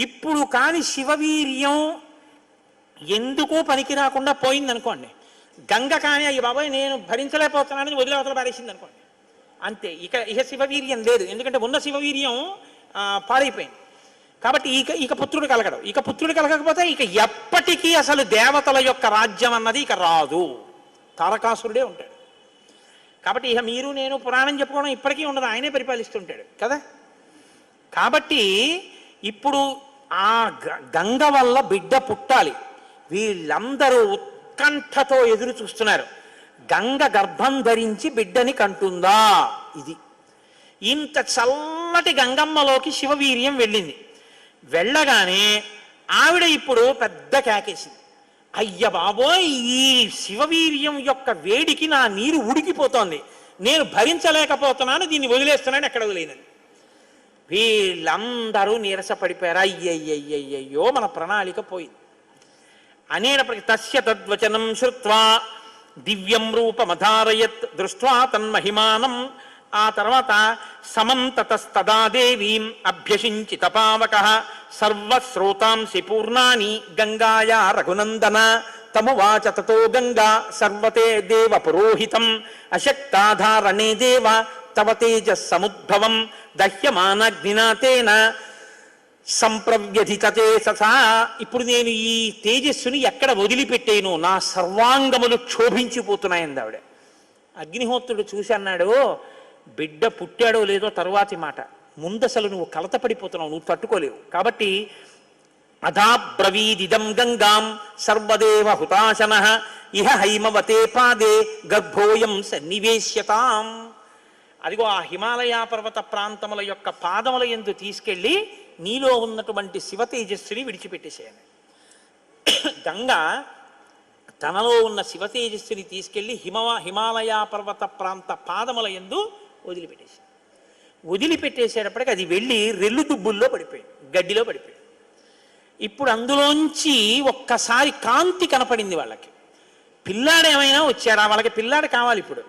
ఇప్పుడు కాని శివవీర్యం ఎందుకో పనికి రాకుండా పోయిందనుకోండి, గంగ కానీ అయ్యి బాబాయ్ నేను భరించలేకపోతున్నానని వదిలే అవతల పారేసింది అనుకోండి, అంతే. ఇక శివవీర్యం లేదు, ఎందుకంటే ఉన్న శివవీర్యం పాడైపోయింది. కాబట్టి ఇక పుత్రుడు కలగడం. ఇక పుత్రుడు కలగకపోతే ఇక ఎప్పటికీ అసలు దేవతల యొక్క రాజ్యం అన్నది ఇక రాదు, తారకాసురుడే ఉంటాడు. కాబట్టి ఇక మీరు నేను పురాణం చెప్పుకోవడం ఇప్పటికీ ఉండదు, ఆయనే పరిపాలిస్తుంటాడు కదా. కాబట్టి ఇప్పుడు ఆ గంగ వల్ల బిడ్డ పుట్టాలి, వీళ్ళందరూ ఉత్కంఠతో ఎదురు చూస్తున్నారు. గంగ గర్భం ధరించి బిడ్డని కంటుందా? ఇది ఇంత చల్లటి గంగమ్మలోకి శివవీర్యం వెళ్ళింది. వెళ్ళగానే ఆవిడ ఇప్పుడు పెద్ద కేకేసింది, అయ్య బాబోయ్ ఈ శివవీర్యం యొక్క వేడికి నా నీరు ఉడికిపోతోంది, నేను భరించలేకపోతున్నాను, దీన్ని వదిలేస్తున్నాను. ఎక్కడ వదిలేనని వీళ్ళందరూ నీరసపడిపోయారు. అయ్యయ్యయ్యయ్యో మన ప్రణాళిక పోయింది అనేటప్పటికి తస్య తద్వచనం శ్రుత్వా దివ్యం రూపమధారయత్ దృష్ట్వా తన్మహిమానం. ఆ తర్వాత సమంతతస్తదా దేవీం అభ్యసించిత పావకః సర్వశ్రోతాంసి పూర్ణాని గంగాయా రఘునందన తమువాచ తతో గంగా సర్వతే దేవ పురోహితం అశక్తాధారణే దేవ తవ తేజస్ సముద్భవం దహ్యమానగ్నినాతేన సంప్రవ్యధితతే ససా. ఇప్పుడు నేను ఈ తేజస్సుని ఎక్కడ వదిలిపెట్టేను, నా సర్వాంగములు క్షోభించిపోతున్నాయంది ఆవిడ. అగ్నిహోత్రుడు చూసి అన్నాడు, బిడ్డ పుట్టాడో లేదో తరువాతి మాట, ముందసలు నువ్వు కలతపడిపోతున్నావు, నువ్వు తట్టుకోలేవు. కాబట్టి అధాబ్రవీదిదం గంగాం సర్వదేవ హుతాశనః ఇహ హైమవతే పాదే గర్భోయం సన్నివేశ్యతాం. అదిగో ఆ హిమాలయ పర్వత ప్రాంతముల యొక్క పాదముల యందు తీసుకెళ్ళి నీలో ఉన్నటువంటి శివ తేజస్సుని విడిచిపెట్టేసేయాలి. గంగ తనలో ఉన్న శివ తేజస్సుని తీసుకెళ్ళి హిమాలయ పర్వత ప్రాంత పాదముల యందు వదిలిపెట్టేసేటప్పటికి అది వెళ్ళి రెల్లు దుబ్బుల్లో పడిపోయింది, గడ్డిలో పడిపోయింది. ఇప్పుడు అందులోంచి ఒక్కసారి కాంతి కనపడింది వాళ్ళకి. పిల్లాడు ఏమైనా వచ్చాడా? వాళ్ళకి పిల్లాడు కావాలి. ఇప్పుడు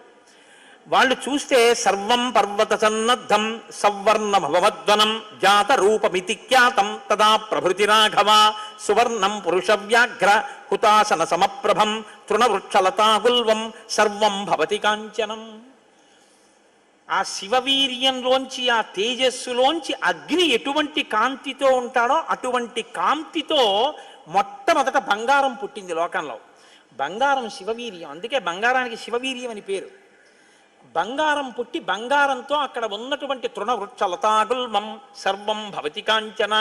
వాళ్ళు చూస్తే సర్వం పర్వత సన్నద్ధం సవర్ణ భవద్వనం జాత రూపమితి ఖ్యాతం తదా ప్రభృతి రాఘవ సువర్ణం పురుష వ్యాఘ్ర హుతాసన సమప్రభం తృణవృక్షలతాగుల్వం సర్వం భవతి కాంచనం. ఆ శివవీర్యంలోంచి ఆ తేజస్సులోంచి అగ్ని ఎటువంటి కాంతితో ఉంటాడో అటువంటి కాంతితో మొట్టమొదట బంగారం పుట్టింది లోకంలో. బంగారం శివవీర్యం, అందుకే బంగారానికి శివవీర్యం అని పేరు. బంగారం పుట్టి బంగారంతో అక్కడ ఉన్నటువంటి తృణవృక్ష లతాగుల్మం సర్వం భవతి కాంచన,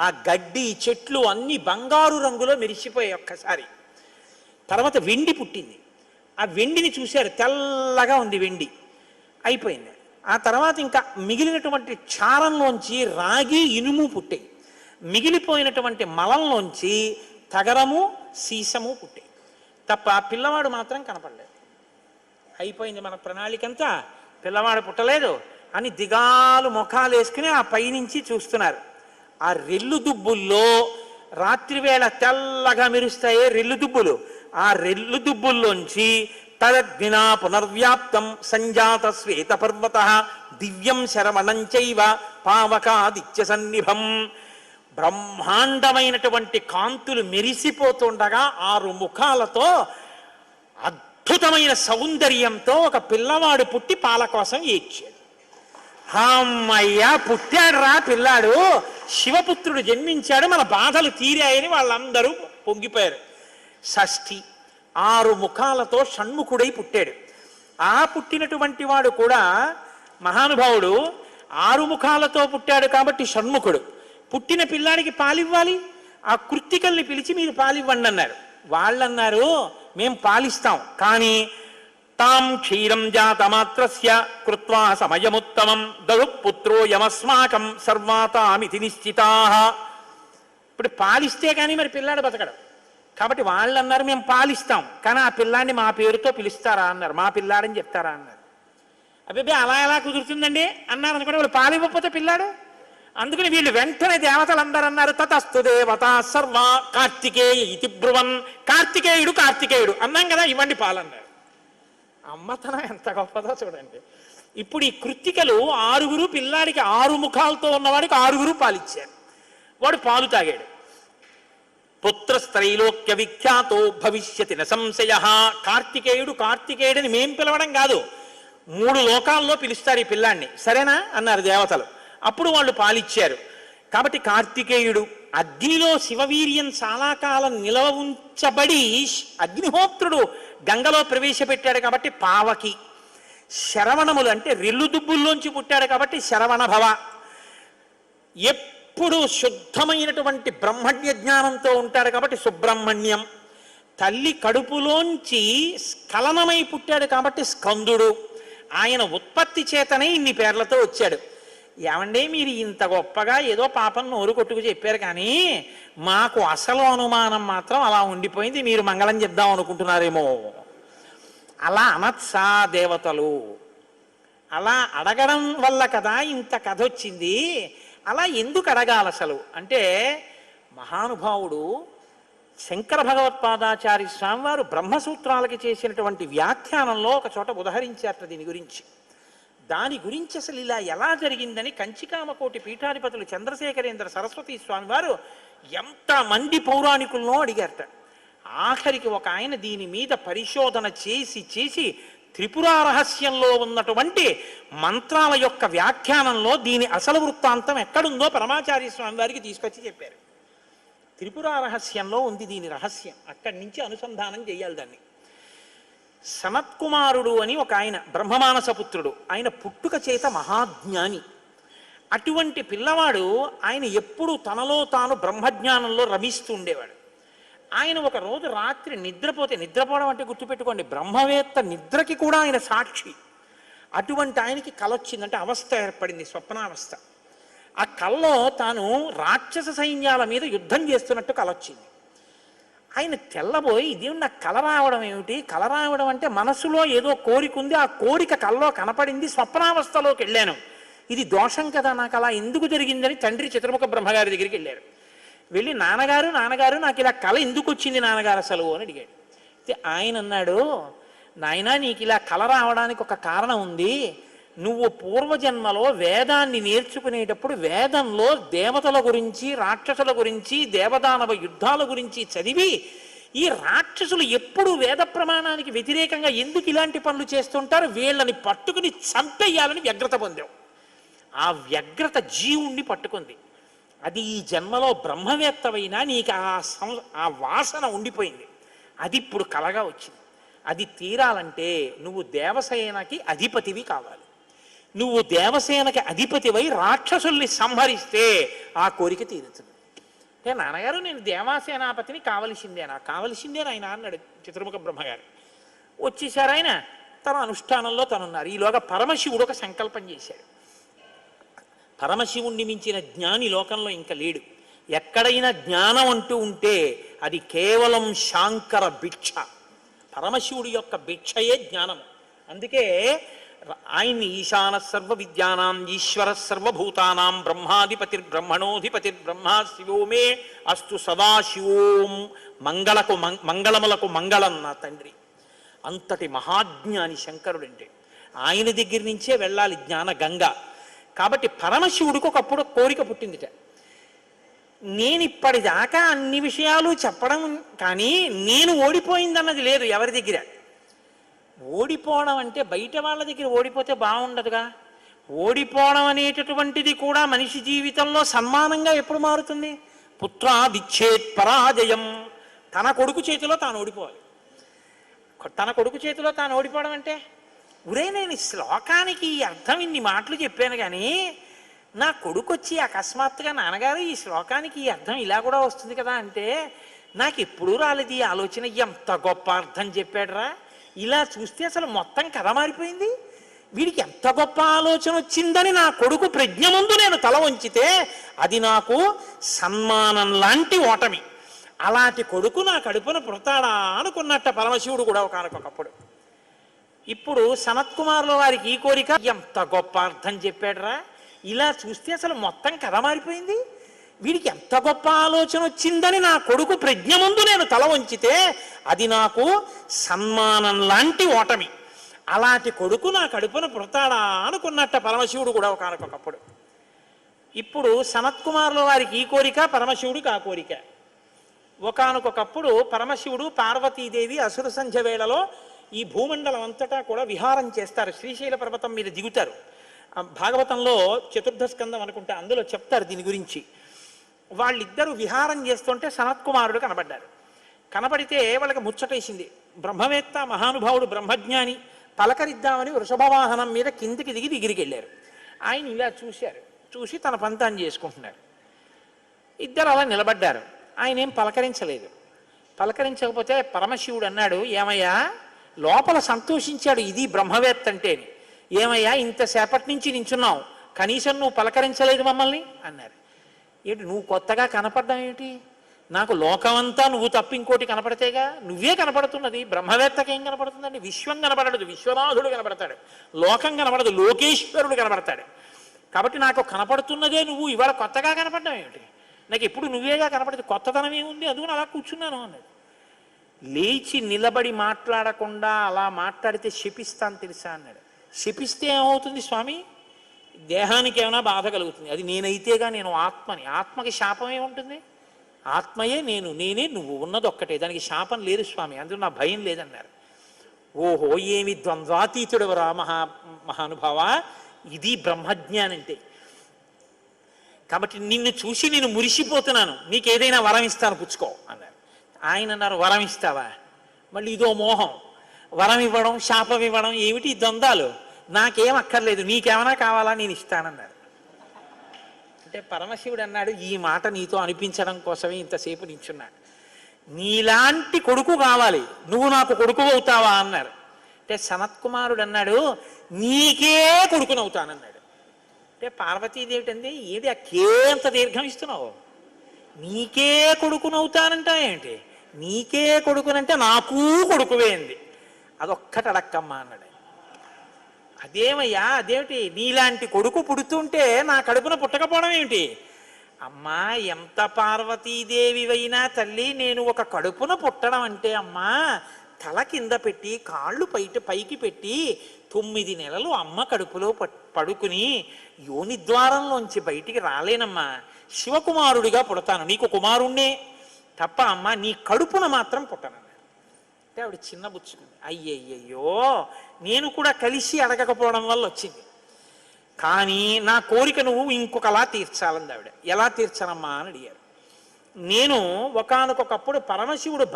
ఆ గడ్డి చెట్లు అన్ని బంగారు రంగులో మెరిసిపోయాయి ఒక్కసారి. తర్వాత వెండి పుట్టింది. ఆ వెండిని చూశారు, తెల్లగా ఉంది వెండి, అయిపోయింది. ఆ తర్వాత ఇంకా మిగిలినటువంటి చారంలోంచి రాగి ఇనుము పుట్టాయి. మిగిలిపోయినటువంటి మలంలోంచి తగరము సీసము పుట్టాయి. తప్ప పిల్లవాడు మాత్రం కనపడలేదు. అయిపోయింది మన ప్రణాళికంతా, పిల్లవాడు పుట్టలేదు అని దిగాలు ముఖాలు వేసుకుని ఆ పైనుంచి చూస్తున్నారు. ఆ రెల్లు దుబ్బుల్లో రాత్రివేళ తెల్లగా మెరుస్తాయే రెల్లు దుబ్బులు, ఆ రెల్లు దుబ్బుల్లోంచి తదగ్నినా పునర్వ్యాప్తం సంజాత శ్వేత పర్వత దివ్యం శరవణం చైవ పావకాదిత్య సన్నిభం. బ్రహ్మాండమైనటువంటి కాంతులు మెరిసిపోతుండగా 6 ముఖాలతో అద్భుతమైన సౌందర్యంతో ఒక పిల్లవాడు పుట్టి పాల కోసం ఏడ్చాడు. అమ్మయ్యా పుట్టాడు రా పిల్లాడు, శివపుత్రుడు జన్మించాడు, మన బాధలు తీరాయని వాళ్ళందరూ పొంగిపోయారు. షష్ఠి 6 ముఖాలతో షణ్ముఖుడై పుట్టాడు. ఆ పుట్టినటువంటి వాడు కూడా మహానుభావుడు 6 ముఖాలతో పుట్టాడు కాబట్టి షణ్ముఖుడు. పుట్టిన పిల్లాడికి పాలివ్వాలి, ఆ కృత్తికల్ని పిలిచి మీరు పాలివ్వండి అన్నారు. వాళ్ళన్నారు మేం పాలిస్తాం, కానీ తాం క్షీరం జాతమాత్రస్య కృత్వా సమయముత్తమం దరుపుత్రో యమస్మాకం సర్వాతామితి నిశ్చితాః. ఇప్పుడు పాలిస్తే కానీ మరి పిల్లాడు బతకడం. కాబట్టి వాళ్ళు అన్నారు మేము పాలిస్తాం, కానీ ఆ పిల్లాడిని మా పేరుతో పిలుస్తారా అన్నారు, మా పిల్లాడని చెప్తారా అన్నారు. అబ్బే అలా ఎలా కుదురుతుందండి అన్నారు అనుకోండి. వాళ్ళు పాలివ్వకపోతే పిల్లాడు. అందుకని వీళ్ళు వెంటనే దేవతలందరూ అన్నారు తతస్తు దేవత సర్వ కార్తికేయ ఇతి బ్రువన్. కార్తికేయుడు అన్నాం కదా, ఇవ్వండి పాలన్నారు. అమ్మతనం ఎంత గొప్పదో చూడండి. ఇప్పుడు ఈ కృత్తికలు 6 పిల్లాడికి 6 ముఖాలతో ఉన్నవాడికి 6 పాలిచ్చారు. వాడు పాలు తాగాడు. పుత్రస్త్రైలోక్య విఖ్యాతో భవిష్యతి న సంశయ. కార్తికేయుడని మేం పిలవడం కాదు, 3 లోకాల్లో పిలుస్తారు ఈ పిల్లాన్ని, సరేనా అన్నారు దేవతలు. అప్పుడు వాళ్ళు పాలిచ్చారు. కాబట్టి కార్తికేయుడు అగ్నిలో శివవీర్యం చాలా కాలం నిలవ ఉంచబడి అగ్నిహోత్రుడు గంగలో ప్రవేశపెట్టాడు కాబట్టి పావకి. శరవణములు అంటే రెల్లుదుబ్బుల్లోంచి పుట్టాడు కాబట్టి శరవణ భవ. ఎప్పుడు శుద్ధమైనటువంటి బ్రహ్మణ్య జ్ఞానంతో ఉంటాడు కాబట్టి సుబ్రహ్మణ్యం. తల్లి కడుపులోంచి స్ఖలనమై పుట్టాడు కాబట్టి స్కందుడు. ఆయన ఉత్పత్తి చేతనే ఇన్ని పేర్లతో వచ్చాడు. ఏమంటే మీరు ఇంత గొప్పగా ఏదో పాపం నోరు కొట్టుకు చెప్పారు, కానీ మాకు అసలు అనుమానం మాత్రం అలా ఉండిపోయింది, మీరు మంగళం చెప్దాం అనుకుంటున్నారేమో. అలా అనత్సా దేవతలు, అలా అడగడం వల్ల కదా ఇంత కథ వచ్చింది. అలా ఎందుకు అడగాలి అసలు అంటే, మహానుభావుడు శంకర భగవత్పాదాచార్య స్వామి వారు బ్రహ్మసూత్రాలకి చేసినటువంటి వ్యాఖ్యానంలో ఒక చోట ఉదహరించారట దీని గురించి. దాని గురించి అసలు ఇలా ఎలా జరిగిందని కంచికామకోటి పీఠాధిపతులు చంద్రశేఖరేంద్ర సరస్వతి స్వామి వారు ఎంతమంది పౌరాణికులను అడిగారట. ఆఖరికి ఒక ఆయన దీని మీద పరిశోధన చేసి త్రిపురా రహస్యంలో ఉన్నటువంటి మంత్రాల యొక్క వ్యాఖ్యానంలో దీని అసలు వృత్తాంతం ఎక్కడుందో పరమాచార్య స్వామి వారికి తీసుకొచ్చి చెప్పారు. త్రిపురా రహస్యంలో ఉంది దీని రహస్యం, అక్కడి నుంచి అనుసంధానం చేయాలి దాన్ని. సనత్కుమారుడు అని ఒక ఆయన బ్రహ్మమానసపుత్రుడు, ఆయన పుట్టుక చేత మహాజ్ఞాని. అటువంటి పిల్లవాడు ఆయన ఎప్పుడూ తనలో తాను బ్రహ్మజ్ఞానంలో రమిస్తూ ఉండేవాడు. ఆయన ఒక రోజు రాత్రి నిద్రపోవడం అంటే గుర్తుపెట్టుకోండి, బ్రహ్మవేత్త నిద్రకి కూడా ఆయన సాక్షి. అటువంటి ఆయనకి కల వచ్చిందంటే అవస్థ ఏర్పడింది, స్వప్నావస్థ. ఆ కల్లో తాను రాక్షస సైన్యాల మీద యుద్ధం చేస్తున్నట్టు కల వచ్చింది. ఆయన తెల్లబోయి ఇదేమి నాకు కల రావడం ఏమిటి, కల రావడం అంటే మనసులో ఏదో కోరిక ఉంది, ఆ కోరిక కల్లో కనపడింది, స్వప్నావస్థలోకి వెళ్ళాను, ఇది దోషం కదా, నాకు అలా ఎందుకు జరిగిందని తండ్రి చతుర్ముఖ బ్రహ్మగారి దగ్గరికి వెళ్ళారు. వెళ్ళి నాన్నగారు నాకు ఇలా కల ఎందుకు వచ్చింది నాన్నగారు అసలు అని అడిగాడు. ఆయన అన్నాడు, నాయనా నీకు ఇలా కల రావడానికి ఒక కారణం ఉంది. నువ్వు పూర్వజన్మలో వేదాన్ని నేర్చుకునేటప్పుడు వేదంలో దేవతల గురించి రాక్షసుల గురించి దేవదానవ యుద్ధాల గురించి చదివి ఈ రాక్షసులు ఎప్పుడు వేద ప్రమాణానికి వ్యతిరేకంగా ఎందుకు ఇలాంటి పనులు చేస్తుంటారు, వీళ్ళని పట్టుకుని చంపేయాలని వ్యగ్రత పొందావు. ఆ వ్యగ్రత జీవుణ్ణి పట్టుకుంది. అది ఈ జన్మలో బ్రహ్మవేత్తవైనా నీకు ఆ వాసన ఉండిపోయింది, అది ఇప్పుడు కలగా వచ్చింది. అది తీరాలంటే నువ్వు దేవసేనకి అధిపతివి కావాలి. నువ్వు దేవసేనకి అధిపతివై రాక్షసుల్ని సంహరిస్తే ఆ కోరిక తీరుతుంది. అంటే నాన్నగారు నేను దేవాసేనాపతిని కావలసిందేనా ఆయన అన్నాడు చతుర్ముఖ బ్రహ్మగారు. వచ్చేసారు ఆయన, తన అనుష్ఠానంలో తనున్నారు. ఈలోగా పరమశివుడు ఒక సంకల్పం చేశాడు. పరమశివుణ్ణి మించిన జ్ఞాని లోకంలో ఇంకా లేడు. ఎక్కడైనా జ్ఞానం అంటూ ఉంటే అది కేవలం శాంకర భిక్ష. పరమశివుడి యొక్క భిక్షయే జ్ఞానం. అందుకే ఆయన్ని ఈశాన సర్వ విద్యానాం ఈశ్వర సర్వభూతానాం బ్రహ్మాధిపతిర్బ్రహ్మణోధిపతిర్బ్రహ్మ శివో మే అస్తు సదాశివోం మంగళములకు మంగళం నా తండ్రి. అంతటి మహాజ్ఞాని శంకరుడంటే. ఆయన దగ్గర నుంచే వెళ్ళాలి జ్ఞాన గంగ. కాబట్టి పరమశివుడికి ఒకప్పుడు కోరిక పుట్టిందిట, నేను ఇప్పటిదాకా అన్ని విషయాలు చెప్పడం కానీ నేను ఓడిపోయిందన్నది లేదు ఎవరి దగ్గర. ఓడిపోవడం అంటే బయట వాళ్ళ దగ్గర ఓడిపోతే బాగుండదుగా. ఓడిపోవడం అనేటటువంటిది కూడా మనిషి జీవితంలో సన్మానంగా ఎప్పుడు మారుతుంది? పుత్రాదిచ్చేత్ పరాజయం. తన కొడుకు చేతిలో తాను ఓడిపోవాలి. తన కొడుకు చేతిలో తాను ఓడిపోవడం అంటే, ఒరే నేను ఈ శ్లోకానికి అర్థం ఇన్ని మాటలు చెప్పాను కానీ నా కొడుకు వచ్చి అకస్మాత్తుగా నాన్నగారు ఈ శ్లోకానికి ఈ అర్థం ఇలా కూడా వస్తుంది కదా అంటే నాకు ఎప్పుడూ రాలేదు ఈ ఆలోచన. ఎంత గొప్ప అర్థం చెప్పాడురా, ఇలా చూస్తే అసలు మొత్తం కథ మారిపోయింది, వీడికి ఎంత గొప్ప ఆలోచన వచ్చిందని నా కొడుకు ప్రజ్ఞ ముందు నేను తల వంచితే అది నాకు సన్మానం లాంటి ఓటమి. అలాంటి కొడుకు నా కడుపున పుడతాడా అనుకున్నట్ట పరమశివుడు కూడా ఒకనకొకప్పుడు. ఇప్పుడు సనత్కుమారుల వారికి ఈ కోరిక, ఎంత గొప్ప అర్థం చెప్పాడురా, ఇలా చూస్తే అసలు మొత్తం కథ మారిపోయింది, వీడికి ఎంత గొప్ప ఆలోచన వచ్చిందని నా కొడుకు ప్రజ్ఞ ముందు నేను తల వంచితే అది నాకు సన్మానం లాంటి ఓటమి. అలాంటి కొడుకు నా కడుపున పుడతాడా అనుకున్నట్ట పరమశివుడు కూడా ఒకనకొకప్పుడు. ఇప్పుడు సనత్కుమారుల వారికి ఈ కోరిక, పరమశివుడికి ఆ కోరిక. ఒకానొకప్పుడు పరమశివుడు పార్వతీదేవి అసుర సంధ్య వేళలో ఈ భూమండలం అంతటా కూడా విహారం చేస్తారు. శ్రీశైల పర్వతం మీద దిగుతారు. భాగవతంలో చతుర్థ స్కందం అనుకుంటా, అందులో చెప్తారు దీని గురించి. వాళ్ళిద్దరూ విహారం చేస్తుంటే సనత్కుమారుడు కనబడ్డారు. కనబడితే వాళ్ళకి ముచ్చటేసింది. బ్రహ్మవేత్త మహానుభావుడు బ్రహ్మజ్ఞాని, పలకరిద్దామని వృషభవాహనం మీద కిందికి దిగి దగ్గరికి వెళ్ళారు. ఆయన ఇలా చూశారు, చూసి తన పంతాన్ని చేసుకుంటున్నారు. ఇద్దరు అలా నిలబడ్డారు. ఆయన ఏం పలకరించలేదు. పలకరించకపోతే పరమశివుడు అన్నాడు, ఏమయ్యా, లోపల సంతోషించాడు ఇది బ్రహ్మవేత్త అంటేని, ఏమయ్యా ఇంతసేపటి నుంచి నించున్నావు, కనీసం నువ్వు పలకరించలేదు మమ్మల్ని అన్నారు. ఏంటి నువ్వు కొత్తగా కనపడ్డావు ఏమిటి? నాకు లోకమంతా నువ్వు తప్ప ఇంకోటి కనపడితేగా, నువ్వే కనపడుతున్నది. బ్రహ్మవేత్తకి ఏం కనపడుతుందండి? విశ్వం కనపడదు, విశ్వనాథుడు కనపడతాడు. లోకం కనపడదు, లోకేశ్వరుడు కనపడతాడు. కాబట్టి నాకు కనపడుతున్నదే నువ్వు, ఇవాళ కొత్తగా కనపడ్డావు ఏమిటి? నాకు ఎప్పుడు నువ్వేగా కనపడదు, కొత్తదనం ఏముంది, అందుకని అలా కూర్చున్నాను అన్నాడు. లేచి నిలబడి మాట్లాడకుండా అలా మాట్లాడితే శపిస్తాను తెలుసా అన్నాడు. శపిస్తే ఏమవుతుంది స్వామి? దేహానికి ఏమైనా బాధ కలుగుతుంది. అది నేనైతేగా, నేను ఆత్మని. ఆత్మకి శాపం ఏముంటుంది? ఆత్మయే నేను, నేనే నువ్వు, ఉన్నది ఒక్కటే, దానికి శాపం లేదు స్వామి, అందులో నా భయం లేదన్నారు. ఓహో, ఏమి ద్వంద్వాతీతుడవరా మహానుభావ, ఇది బ్రహ్మజ్ఞానం అంటే. కాబట్టి నిన్ను చూసి నేను మురిసిపోతున్నాను, నీకేదైనా వరం ఇస్తాను పుచ్చుకో అన్నారు. ఆయన అన్నారు, వరం ఇస్తావా? మళ్ళీ ఇదో మోహం, వరం ఇవ్వడం శాపం ఇవ్వడం ఏమిటి ద్వంద్వాలు? నాకేం అక్కర్లేదు, నీకేమైనా కావాలా నేను ఇస్తానన్నారు. అంటే పరమశివుడు అన్నాడు, ఈ మాట నీతో అనిపించడం కోసమే ఇంతసేపు నించున్నాడు. నీలాంటి కొడుకు కావాలి, నువ్వు నాకు కొడుకు అవుతావా అన్నారు. అంటే సనత్కుమారుడు అన్నాడు, నీకే కొడుకునవుతానన్నాడు. అంటే పార్వతీదేవి అంది, ఏది అక్కే అంత దీర్ఘం ఇస్తున్నావు? నీకే కొడుకునవుతానంటా ఏంటి? నీకే కొడుకునంటే నాకు కొడుకువే అంది. అదొక్కటి అడక్కమ్మా అన్నాడు. అదేమయ్యా, అదేమిటి? నీలాంటి కొడుకు పుడుతుంటే నా కడుపున పుట్టకపోవడం ఏమిటి? అమ్మా, ఎంత పార్వతీదేవివైనా తల్లి, నేను ఒక కడుపున పుట్టడం అంటే అమ్మా, తల కింద పెట్టి కాళ్ళు పైకి పెట్టి 9 నెలలు అమ్మ కడుపులో పడుకుని యోని ద్వారంలోంచి బయటికి రాలేనమ్మా. శివకుమారుడిగా పుడతాను, నీకు కుమారుణ్ణే తప్ప అమ్మ నీ కడుపున మాత్రం పుట్టనన్నాడు. అంటే ఆవిడ చిన్న బుచ్చుకుంది. అయ్యయ్యో, నేను కూడా కలిసి అడగకపోవడం వల్ల వచ్చింది, కానీ నా కోరిక నువ్వు ఇంకొకలా తీర్చాలంది ఆవిడ. ఎలా తీర్చనమ్మా అని అడిగారు. నేను ఒకానొకప్పుడు భస్మాసురుడు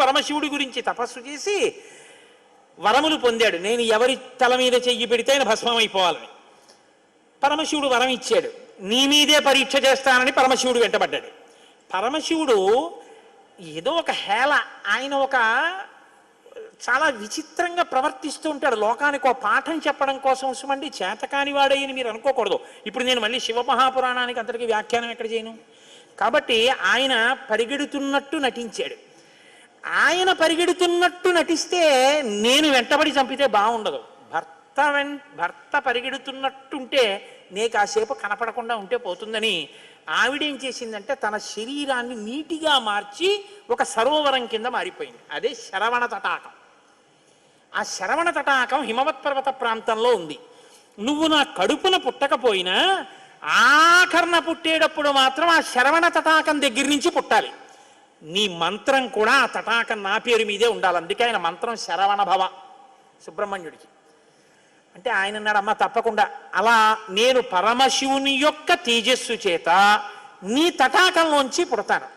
పరమశివుడి గురించి తపస్సు చేసి వరములు పొందాడు. నేను ఎవరి తల మీద చెయ్యి పెడితే ఆయన భస్మం అయిపోవాలని పరమశివుడు వరం ఇచ్చాడు. నీ మీదే పరీక్ష చేస్తానని పరమశివుడు వెంటబడ్డాడు. పరమశివుడు ఏదో ఒక హేళ, ఆయన ఒక చాలా విచిత్రంగా ప్రవర్తిస్తూ ఉంటాడు. లోకానికి ఒక పాఠం చెప్పడం కోసం వస్తామండి, చేతకాని వాడయ్యని మీరు అనుకోకూడదు. ఇప్పుడు నేను మళ్ళీ శివమహాపురాణానికి అంతటికి వ్యాఖ్యానం ఎక్కడ చేయను? కాబట్టి ఆయన పరిగెడుతున్నట్టు నటించాడు. ఆయన పరిగెడుతున్నట్టు నటిస్తే నేను వెంటబడి చంపితే బాగుండదు. భర్త పరిగెడుతున్నట్టుంటే నే కాసేపు కనపడకుండా ఉంటే పోతుందని ఆవిడేం చేసిందంటే తన శరీరాన్ని నీటిగా మార్చి ఒక సరోవరం కింద మారిపోయింది. అదే శరవణ తటాకం. ఆ శరవణ తటాకం హిమవత్ పర్వత ప్రాంతంలో ఉంది. నువ్వు నా కడుపున పుట్టకపోయినా ఆఖరణ పుట్టేటప్పుడు మాత్రం ఆ శరవణ తటాకం దగ్గర నుంచి పుట్టాలి. నీ మంత్రం కూడా ఆ తటాకం నా పేరు మీదే ఉండాలి. అందుకే ఆయన మంత్రం శరవణ భవ సుబ్రహ్మణ్యుడికి. అంటే ఆయన అన్నాడు, అమ్మ తప్పకుండా, అలా నేను పరమశివుని యొక్క తేజస్సు చేత నీ తటాకంలోంచి పుడతాను.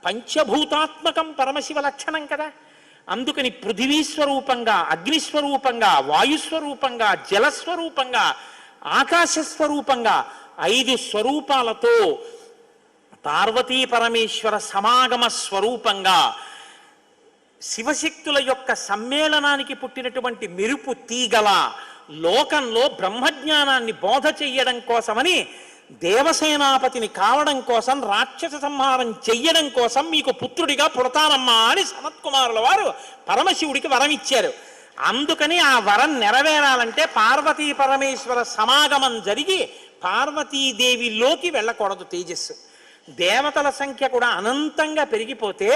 పంచభూతాత్మకం పరమశివ లక్షణం కదా. అందుకని పృథివీస్వరూపంగా, అగ్నిస్వరూపంగా, వాయుస్వరూపంగా, జలస్వరూపంగా, ఆకాశస్వరూపంగా 5 స్వరూపాలతో పార్వతీ పరమేశ్వర సమాగమ స్వరూపంగా శివశక్తుల యొక్క సమ్మేళనానికి పుట్టినటువంటి మెరుపు తీగల లోకంలో బ్రహ్మజ్ఞానాన్ని బోధ చెయ్యడం కోసమని, దేవసేనాపతిని కావడం కోసం, రాక్షస సంహారం చెయ్యడం కోసం మీకు పుత్రుడిగా పుడతానమ్మా అని సనత్కుమారుల వారు పరమశివుడికి వరం ఇచ్చారు. అందుకని ఆ వరం నెరవేరాలంటే పార్వతీ పరమేశ్వర సమాగమం జరిగి పార్వతీదేవిలోకి వెళ్ళకూడదు తేజస్సు. దేవతల సంఖ్య కూడా అనంతంగా పెరిగిపోతే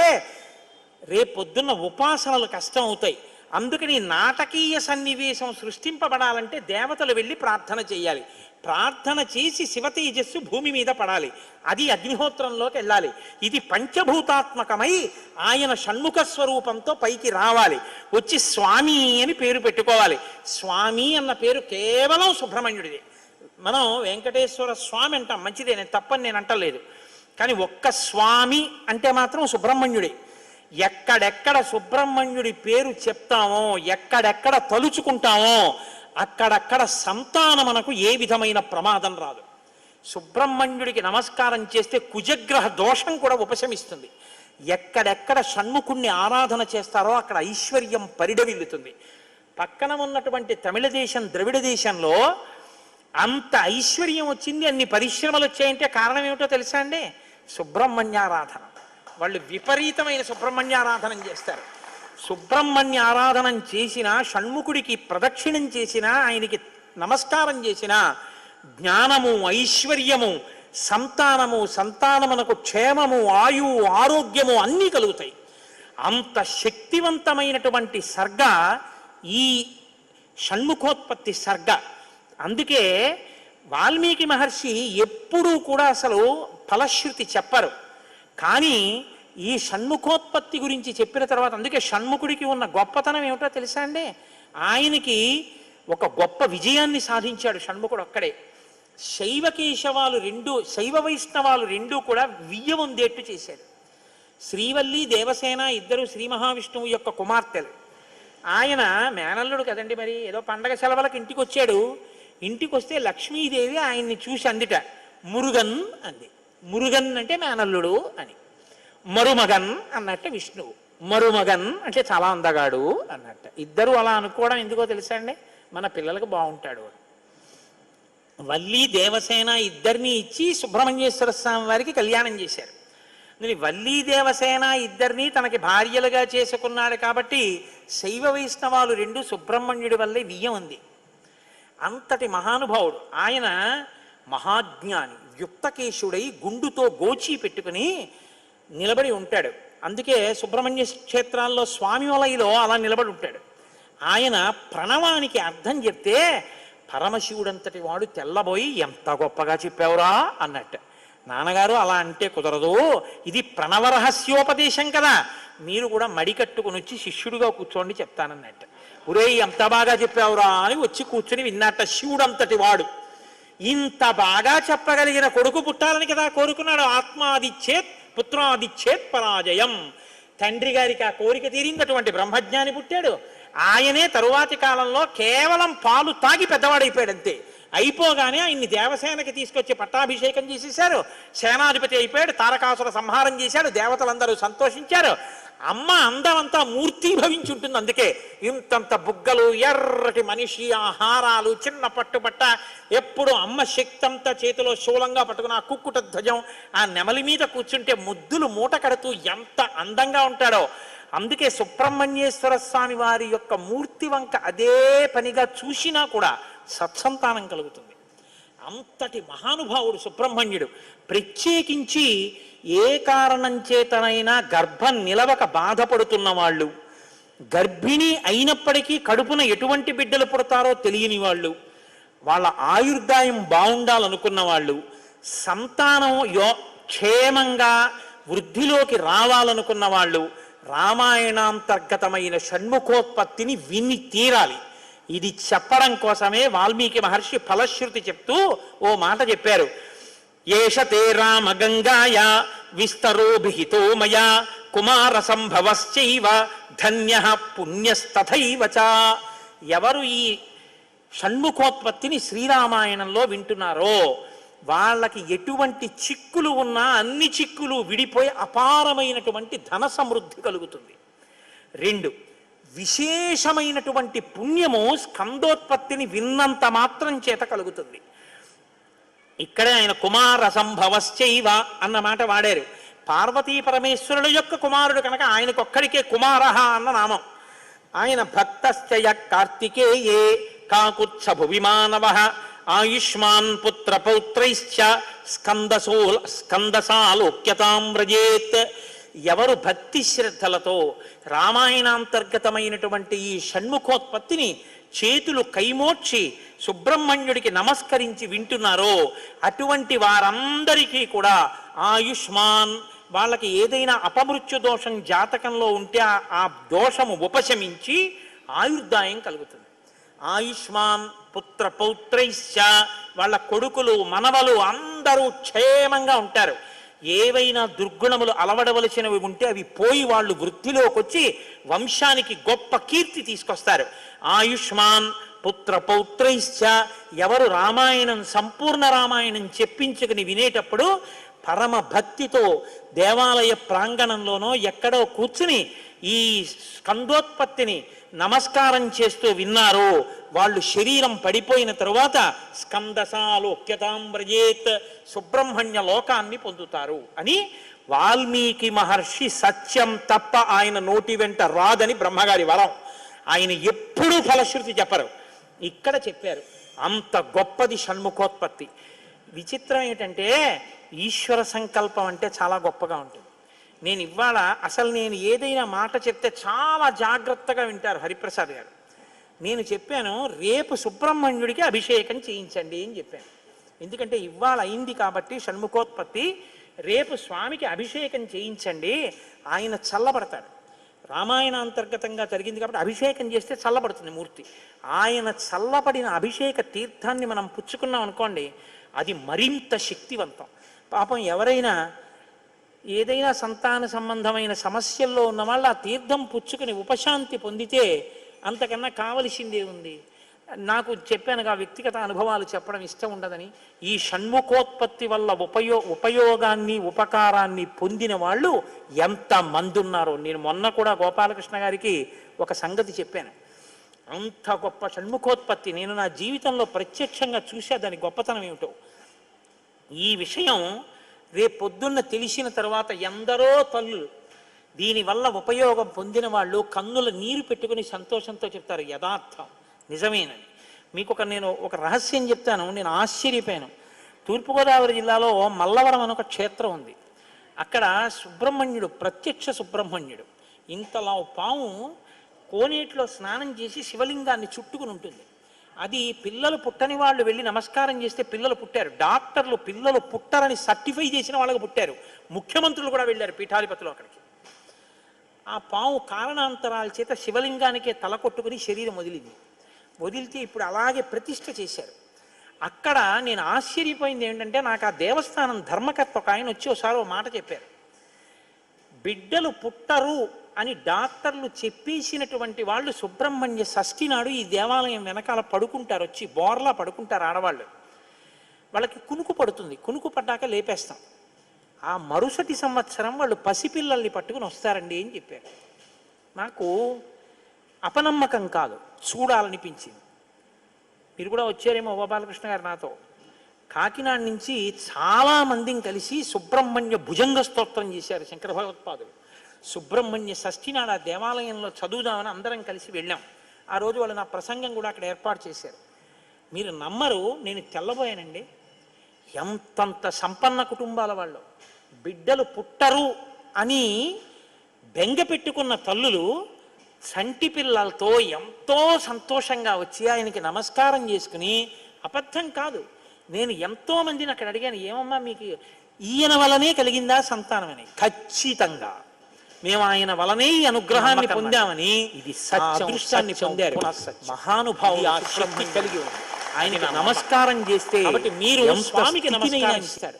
రేపొద్దున్న ఉపాసనలు కష్టం అవుతాయి. అందుకని నాటకీయ సన్నివేశం సృష్టింపబడాలంటే దేవతలు వెళ్ళి ప్రార్థన చేయాలి. ప్రార్థన చేసి శివతేజస్సు భూమి మీద పడాలి. అది అగ్నిహోత్రంలోకి వెళ్ళాలి. ఇది పంచభూతాత్మకమై ఆయన షణ్ముఖ స్వరూపంతో పైకి రావాలి. వచ్చి స్వామి అని పేరు పెట్టుకోవాలి. స్వామి అన్న పేరు కేవలం సుబ్రహ్మణ్యుడిది. మనం వెంకటేశ్వర స్వామి అంటాం, మంచిదే, నేను తప్పని నేను అంటలేదు. కానీ ఒక్క స్వామి అంటే మాత్రం సుబ్రహ్మణ్యుడే. ఎక్కడెక్కడ సుబ్రహ్మణ్యుడి పేరు చెప్తామో, ఎక్కడెక్కడ తలుచుకుంటామో అక్కడక్కడ సంతానమునకు ఏ విధమైన ప్రమాదం రాదు. సుబ్రహ్మణ్యుడికి నమస్కారం చేస్తే కుజగ్రహ దోషం కూడా ఉపశమిస్తుంది. ఎక్కడెక్కడ షణ్ముఖుణ్ణి ఆరాధన చేస్తారో అక్కడ ఐశ్వర్యం పరిడవిల్లుతుంది. పక్కన ఉన్నటువంటి తమిళ దేశం, ద్రవిడ దేశంలో అంత ఐశ్వర్యం వచ్చింది, అన్ని పరిశ్రమలు వచ్చాయంటే కారణం ఏమిటో తెలుసా అండి? సుబ్రహ్మణ్యారాధన. వాళ్ళు విపరీతమైన సుబ్రహ్మణ్యారాధన చేస్తారు. సుబ్రహ్మణ్య ఆరాధనం చేసినా, షణ్ముఖుడికి ప్రదక్షిణం చేసినా, ఆయనకి నమస్కారం చేసినా జ్ఞానము, ఐశ్వర్యము, సంతానము, సంతానమునకు క్షేమము, ఆయువు, ఆరోగ్యము అన్నీ కలుగుతాయి. అంత శక్తివంతమైనటువంటి సర్గ ఈ షణ్ముఖోత్పత్తి సర్గ. అందుకే వాల్మీకి మహర్షి ఎప్పుడూ కూడా అసలు ఫలశ్రుతి చెప్పరు. కానీ ఈ షణ్ముఖోత్పత్తి గురించి చెప్పిన తర్వాత, అందుకే షణ్ముఖుడికి ఉన్న గొప్పతనం ఏమిటో తెలుసా అండి? ఆయనకి ఒక గొప్ప విజయాన్ని సాధించాడు షణ్ముఖుడు ఒక్కడే. శైవ వైష్ణవాలు రెండూ కూడా వియ్యవందేట్టు చేశాడు. శ్రీవల్లి, దేవసేన ఇద్దరు శ్రీ మహావిష్ణువు యొక్క కుమార్తెలు. ఆయన మేనల్లుడు కదండి, మరి ఏదో పండగ సెలవులకు ఇంటికి వచ్చాడు. ఇంటికి వస్తే లక్ష్మీదేవి ఆయన్ని చూసి అందిట, మురుగన్ అంది. మురుగన్ అంటే మేనల్లుడు అని. మరుమగన్ అన్నట్టు విష్ణువు. మరుమగన్ అంటే చాలా అందగాడు అన్నట్టు. ఇద్దరు అలా అనుకోవడం ఎందుకో తెలుసా అండి? మన పిల్లలకు బాగుంటాడు. వల్లి, దేవసేన ఇద్దరిని ఇచ్చి సుబ్రహ్మణ్యేశ్వర స్వామి వారికి కళ్యాణం చేశారు. వల్లి, దేవసేన ఇద్దరిని తనకి భార్యలుగా చేసుకున్నాడు కాబట్టి శైవ వైష్ణవాలు రెండు సుబ్రహ్మణ్యుడి వల్లే వియ్యం ఉంది. అంతటి మహానుభావుడు ఆయన. మహాజ్ఞాని, యుక్తకేశుడై గుండుతో గోచి పెట్టుకుని నిలబడి ఉంటాడు. అందుకే సుబ్రహ్మణ్య క్షేత్రాల్లో స్వామి వలయలో అలా నిలబడి ఉంటాడు. ఆయన ప్రణవానికి అర్థం చెప్తే పరమశివుడంతటి వాడు తెల్లబోయి, ఎంత గొప్పగా చెప్పావురా అన్నట్టు. నాన్నగారు అలా అంటే కుదరదు, ఇది ప్రణవరహస్యోపదేశం కదా, మీరు కూడా మడి కట్టుకుని వచ్చి శిష్యుడిగా కూర్చోండి చెప్తానన్నట్టు. ఒరే ఎంత బాగా చెప్పావురా అని వచ్చి కూర్చుని విన్నట్ట. శివుడంతటి వాడు ఇంత బాగా చెప్పగలిగిన కొడుకు పుట్టాలని కదా కోరుకున్నాడు. ఆత్మాదిచ్చేత్ పుత్రాదిచ్చేత్ పరాజయం. తండ్రి గారికి ఆ కోరిక తీరిందటువంటి బ్రహ్మజ్ఞాని పుట్టాడు. ఆయనే తరువాతి కాలంలో కేవలం పాలు తాగి పెద్దవాడైపోయాడు అంతే. అయిపోగానే ఆయన్ని దేవసేనకి తీసుకొచ్చి పట్టాభిషేకం చేసేశారు. సేనాధిపతి అయిపోయాడు. తారకాసుర సంహారం చేశాడు. దేవతలందరూ సంతోషించారు. అమ్మ అందమంతా మూర్తీభవించి ఉంటుంది. అందుకే ఇంతంత బుగ్గలు, ఎర్రటి మనిషి, ఆహారాలు, చిన్న పట్టుబట్ట, ఎప్పుడు అమ్మ శక్తి అంతా చేతిలో శూలంగా పట్టుకుని ఆ కుక్కుట ధ్వజం, ఆ నెమలి మీద కూర్చుంటే ముద్దులు మూట కడుతూ ఎంత అందంగా ఉంటాడో. అందుకే సుబ్రహ్మణ్యేశ్వర స్వామి వారి యొక్క మూర్తి వంక అదే పనిగా చూసినా కూడా సత్సంతానం కలుగుతుంది. అంతటి మహానుభావుడు సుబ్రహ్మణ్యుడు. ప్రత్యేకించి ఏ కారణం చేతనైనా గర్భం నిలవక బాధపడుతున్న వాళ్ళు, గర్భిణి అయినప్పటికీ కడుపున ఎటువంటి బిడ్డలు పుడతారో తెలియని వాళ్ళు, వాళ్ళ ఆయుర్దాయం బాగుండాలనుకున్న వాళ్ళు, సంతానం క్షేమంగా వృద్ధిలోకి రావాలనుకున్న వాళ్ళు రామాయణాంతర్గతమైన షణ్ముఖోత్పత్తిని విని తీరాలి. ఇది చెప్పడం కోసమే వాల్మీకి మహర్షి ఫలశ్రుతి చెప్తూ ఓ మాట చెప్పారు. ఏష తే రామ గంగాయ విస్తరో విహితో మయా కుమార సంభవశ్చైవ ధన్యః పుణ్యస్తథైవ చ. ఎవరు ఈ షణ్ముఖోత్పత్తిని శ్రీరామాయణంలో వింటున్నారో వాళ్ళకి ఎటువంటి చిక్కులు ఉన్నా అన్ని చిక్కులు విడిపోయి అపారమైనటువంటి ధన సమృద్ధి కలుగుతుంది. 2, విశేషమైనటువంటి పుణ్యము స్కందోత్పత్తిని విన్నంత మాత్రం చేత కలుగుతుంది. ఇక్కడే ఆయన కుమార సంభవశ్చైవ అన్న మాట వాడారు. పార్వతీ పరమేశ్వరుల యొక్క కుమారుడు కనుక ఆయనకొక్కడికే కుమారః అన్న నామం. ఆయన భక్తశ్చయ కార్తికేయే కాకుత్స భువిమానవః ఆయుష్మాన్ పుత్ర పౌత్రైశ్చ స్కందసాలోక్యతాం వ్రజేత్. ఎవరు భక్తి శ్రద్ధలతో రామాయణాంతర్గతమైనటువంటి ఈ షణ్ముఖోత్పత్తిని చేతులు కైమోడ్చి సుబ్రహ్మణ్యుడికి నమస్కరించి వింటున్నారో అటువంటి వారందరికీ కూడా ఆయుష్మాన్, వాళ్ళకి ఏదైనా అపమృత్యు దోషం జాతకంలో ఉంటే ఆ దోషము ఉపశమించి ఆయుర్దాయం కలుగుతుంది. ఆయుష్మాన్ పుత్ర పౌత్రైశ్చ, వాళ్ళ కొడుకులు మనవలు అందరూ క్షేమంగా ఉంటారు. ఏవైనా దుర్గుణములు అలవడవలసినవి ఉంటే అవి పోయి వాళ్ళు వృద్ధిలోకి వచ్చి వంశానికి గొప్ప కీర్తి తీసుకొస్తారు. ఆయుష్మాన్ పుత్ర పౌత్రైశ్చ, ఎవరు రామాయణం సంపూర్ణ రామాయణం చెప్పించుకుని వినేటప్పుడు పరమ భక్తితో దేవాలయ ప్రాంగణంలోనో ఎక్కడో కూర్చుని ఈ స్కందోత్పత్తిని నమస్కారం చేస్తూ విన్నారో వాళ్ళు శరీరం పడిపోయిన తరువాత స్కందసాలోక్యతాం వ్రజేత్, సుబ్రహ్మణ్య లోకాన్ని పొందుతారు అని వాల్మీకి మహర్షి సత్యం తప్ప ఆయన నోటి వెంట రాదని బ్రహ్మగారి వరం. ఆయన ఎప్పుడూ ఫలశ్రుతి చెప్పరు, ఇక్కడ చెప్పారు. అంత గొప్పది షణ్ముఖోత్పత్తి. విచిత్రం ఏంటంటే ఈశ్వర సంకల్పం అంటే చాలా గొప్పగా ఉంటుంది. నేను ఇవాళ అసలు నేను ఏదైనా మాట చెప్తే చాలా జాగ్రత్తగా వింటారు హరిప్రసాద్ గారు. నేను చెప్పాను రేపు సుబ్రహ్మణ్యుడికి అభిషేకం చేయించండి అని చెప్పాను. ఎందుకంటే ఇవాళ అయింది కాబట్టి షణ్ముఖోత్పత్తి, రేపు స్వామికి అభిషేకం చేయించండి, ఆయన చల్లబడతాడు. రామాయణ అంతర్గతంగా జరిగింది కాబట్టి అభిషేకం చేస్తే చల్లబడుతుంది మూర్తి. ఆయన చల్లబడిన అభిషేక తీర్థాన్ని మనం పుచ్చుకున్నాం అనుకోండి, అది మరింత శక్తివంతం. పాపం ఎవరైనా ఏదైనా సంతాన సంబంధమైన సమస్యల్లో ఉన్న వాళ్ళు ఆ తీర్థం పుచ్చుకుని ఉపశాంతి పొందితే అంతకన్నా కావలసిందే ఉంది. నాకు చెప్పానుగా వ్యక్తిగత అనుభవాలు చెప్పడం ఇష్టం ఉండదని. ఈ షణ్ముఖోత్పత్తి వల్ల ఉపయోగాన్ని ఉపకారాన్ని పొందిన వాళ్ళు ఎంతమంది ఉన్నారో. నేను మొన్న కూడా గోపాలకృష్ణ గారికి ఒక సంగతి చెప్పాను. అంత గొప్ప షణ్ముఖోత్పత్తి నేను నా జీవితంలో ప్రత్యక్షంగా చూసా, దాని గొప్పతనం ఏమిటో. ఈ విషయం రేపు పొద్దున్న తెలిసిన తర్వాత ఎందరో తల్లులు దీనివల్ల ఉపయోగం పొందిన వాళ్ళు కన్నుల నీరు పెట్టుకుని సంతోషంతో చెప్తారు యథార్థం నిజమేనని. మీకు నేను ఒక రహస్యం చెప్తాను, నేను ఆశ్చర్యపోయాను. తూర్పుగోదావరి జిల్లాలో మల్లవరం అని ఒక క్షేత్రం ఉంది. అక్కడ సుబ్రహ్మణ్యుడు, ప్రత్యక్ష సుబ్రహ్మణ్యుడు, ఇంతలా పాము కోనేటిలో స్నానం చేసి శివలింగాన్ని చుట్టుకుని ఉంటుంది. అది పిల్లలు పుట్టని వాళ్ళు వెళ్ళి నమస్కారం చేస్తే పిల్లలు పుట్టారు. డాక్టర్లు పిల్లలు పుట్టరని సర్టిఫై చేసిన వాళ్ళకి పుట్టారు. ముఖ్యమంత్రులు కూడా వెళ్ళారు పీఠాధిపతులు అక్కడికి. ఆ పాము కారణాంతరాల చేత శివలింగానికే తల కొట్టుకుని శరీరం వదిలితే ఇప్పుడు అలాగే ప్రతిష్ఠ చేశారు. అక్కడ నేను ఆశ్చర్యపోయింది ఏంటంటే, నాకు ఆ దేవస్థానం ధర్మకర్త ఒక ఆయన వచ్చి ఒకసారి ఓ మాట చెప్పారు. బిడ్డలు పుట్టరు అని డాక్టర్లు చెప్పేసినటువంటి వాళ్ళు సుబ్రహ్మణ్య షష్ఠి నాడు ఈ దేవాలయం వెనకాల పడుకుంటారు, వచ్చి బోర్లా పడుకుంటారు ఆడవాళ్ళు. వాళ్ళకి కునుకు పడుతుంది, కునుకు పడ్డాక లేపేస్తాం. ఆ మరుసటి సంవత్సరం వాళ్ళు పసిపిల్లల్ని పట్టుకుని వస్తారండి అని చెప్పారు. నాకు అపనమ్మకం కాదు, చూడాలనిపించింది. మీరు కూడా వచ్చారేమో గోపాలకృష్ణ గారు నాతో. కాకినాడ నుంచి చాలామందిని కలిసి సుబ్రహ్మణ్య భుజంగ స్తోత్రం చేశారు శంకర భగవత్పాదులు. సుబ్రహ్మణ్య షష్ఠి నాడు ఆ దేవాలయంలో చదువుదామని అందరం కలిసి వెళ్ళాం. ఆ రోజు వాళ్ళు నా ప్రసంగం కూడా అక్కడ ఏర్పాటు చేశారు. మీరు నమ్మరు, నేను తెల్లబోయానండి. ఎంతంత సంపన్న కుటుంబాల వాళ్ళు బిడ్డలు పుట్టరు అని బెంగ పెట్టుకున్న తల్లులు చంటి పిల్లలతో ఎంతో సంతోషంగా వచ్చి ఆయనకి నమస్కారం చేసుకుని, అబద్ధం కాదు, నేను ఎంతో మందిని అక్కడ అడిగాను, ఏమమ్మా మీకు ఈయన వలనే కలిగిందా సంతానం అని. ఖచ్చితంగా మేము ఆయన వలనే ఈ అనుగ్రహాన్ని పొందామని, ఇది అదృష్టాన్ని పొందారు మహానుభావులు కలిగి ఆయనకి నమస్కారం చేస్తే మీరు స్వామికి నమస్కారం ఇస్తారు.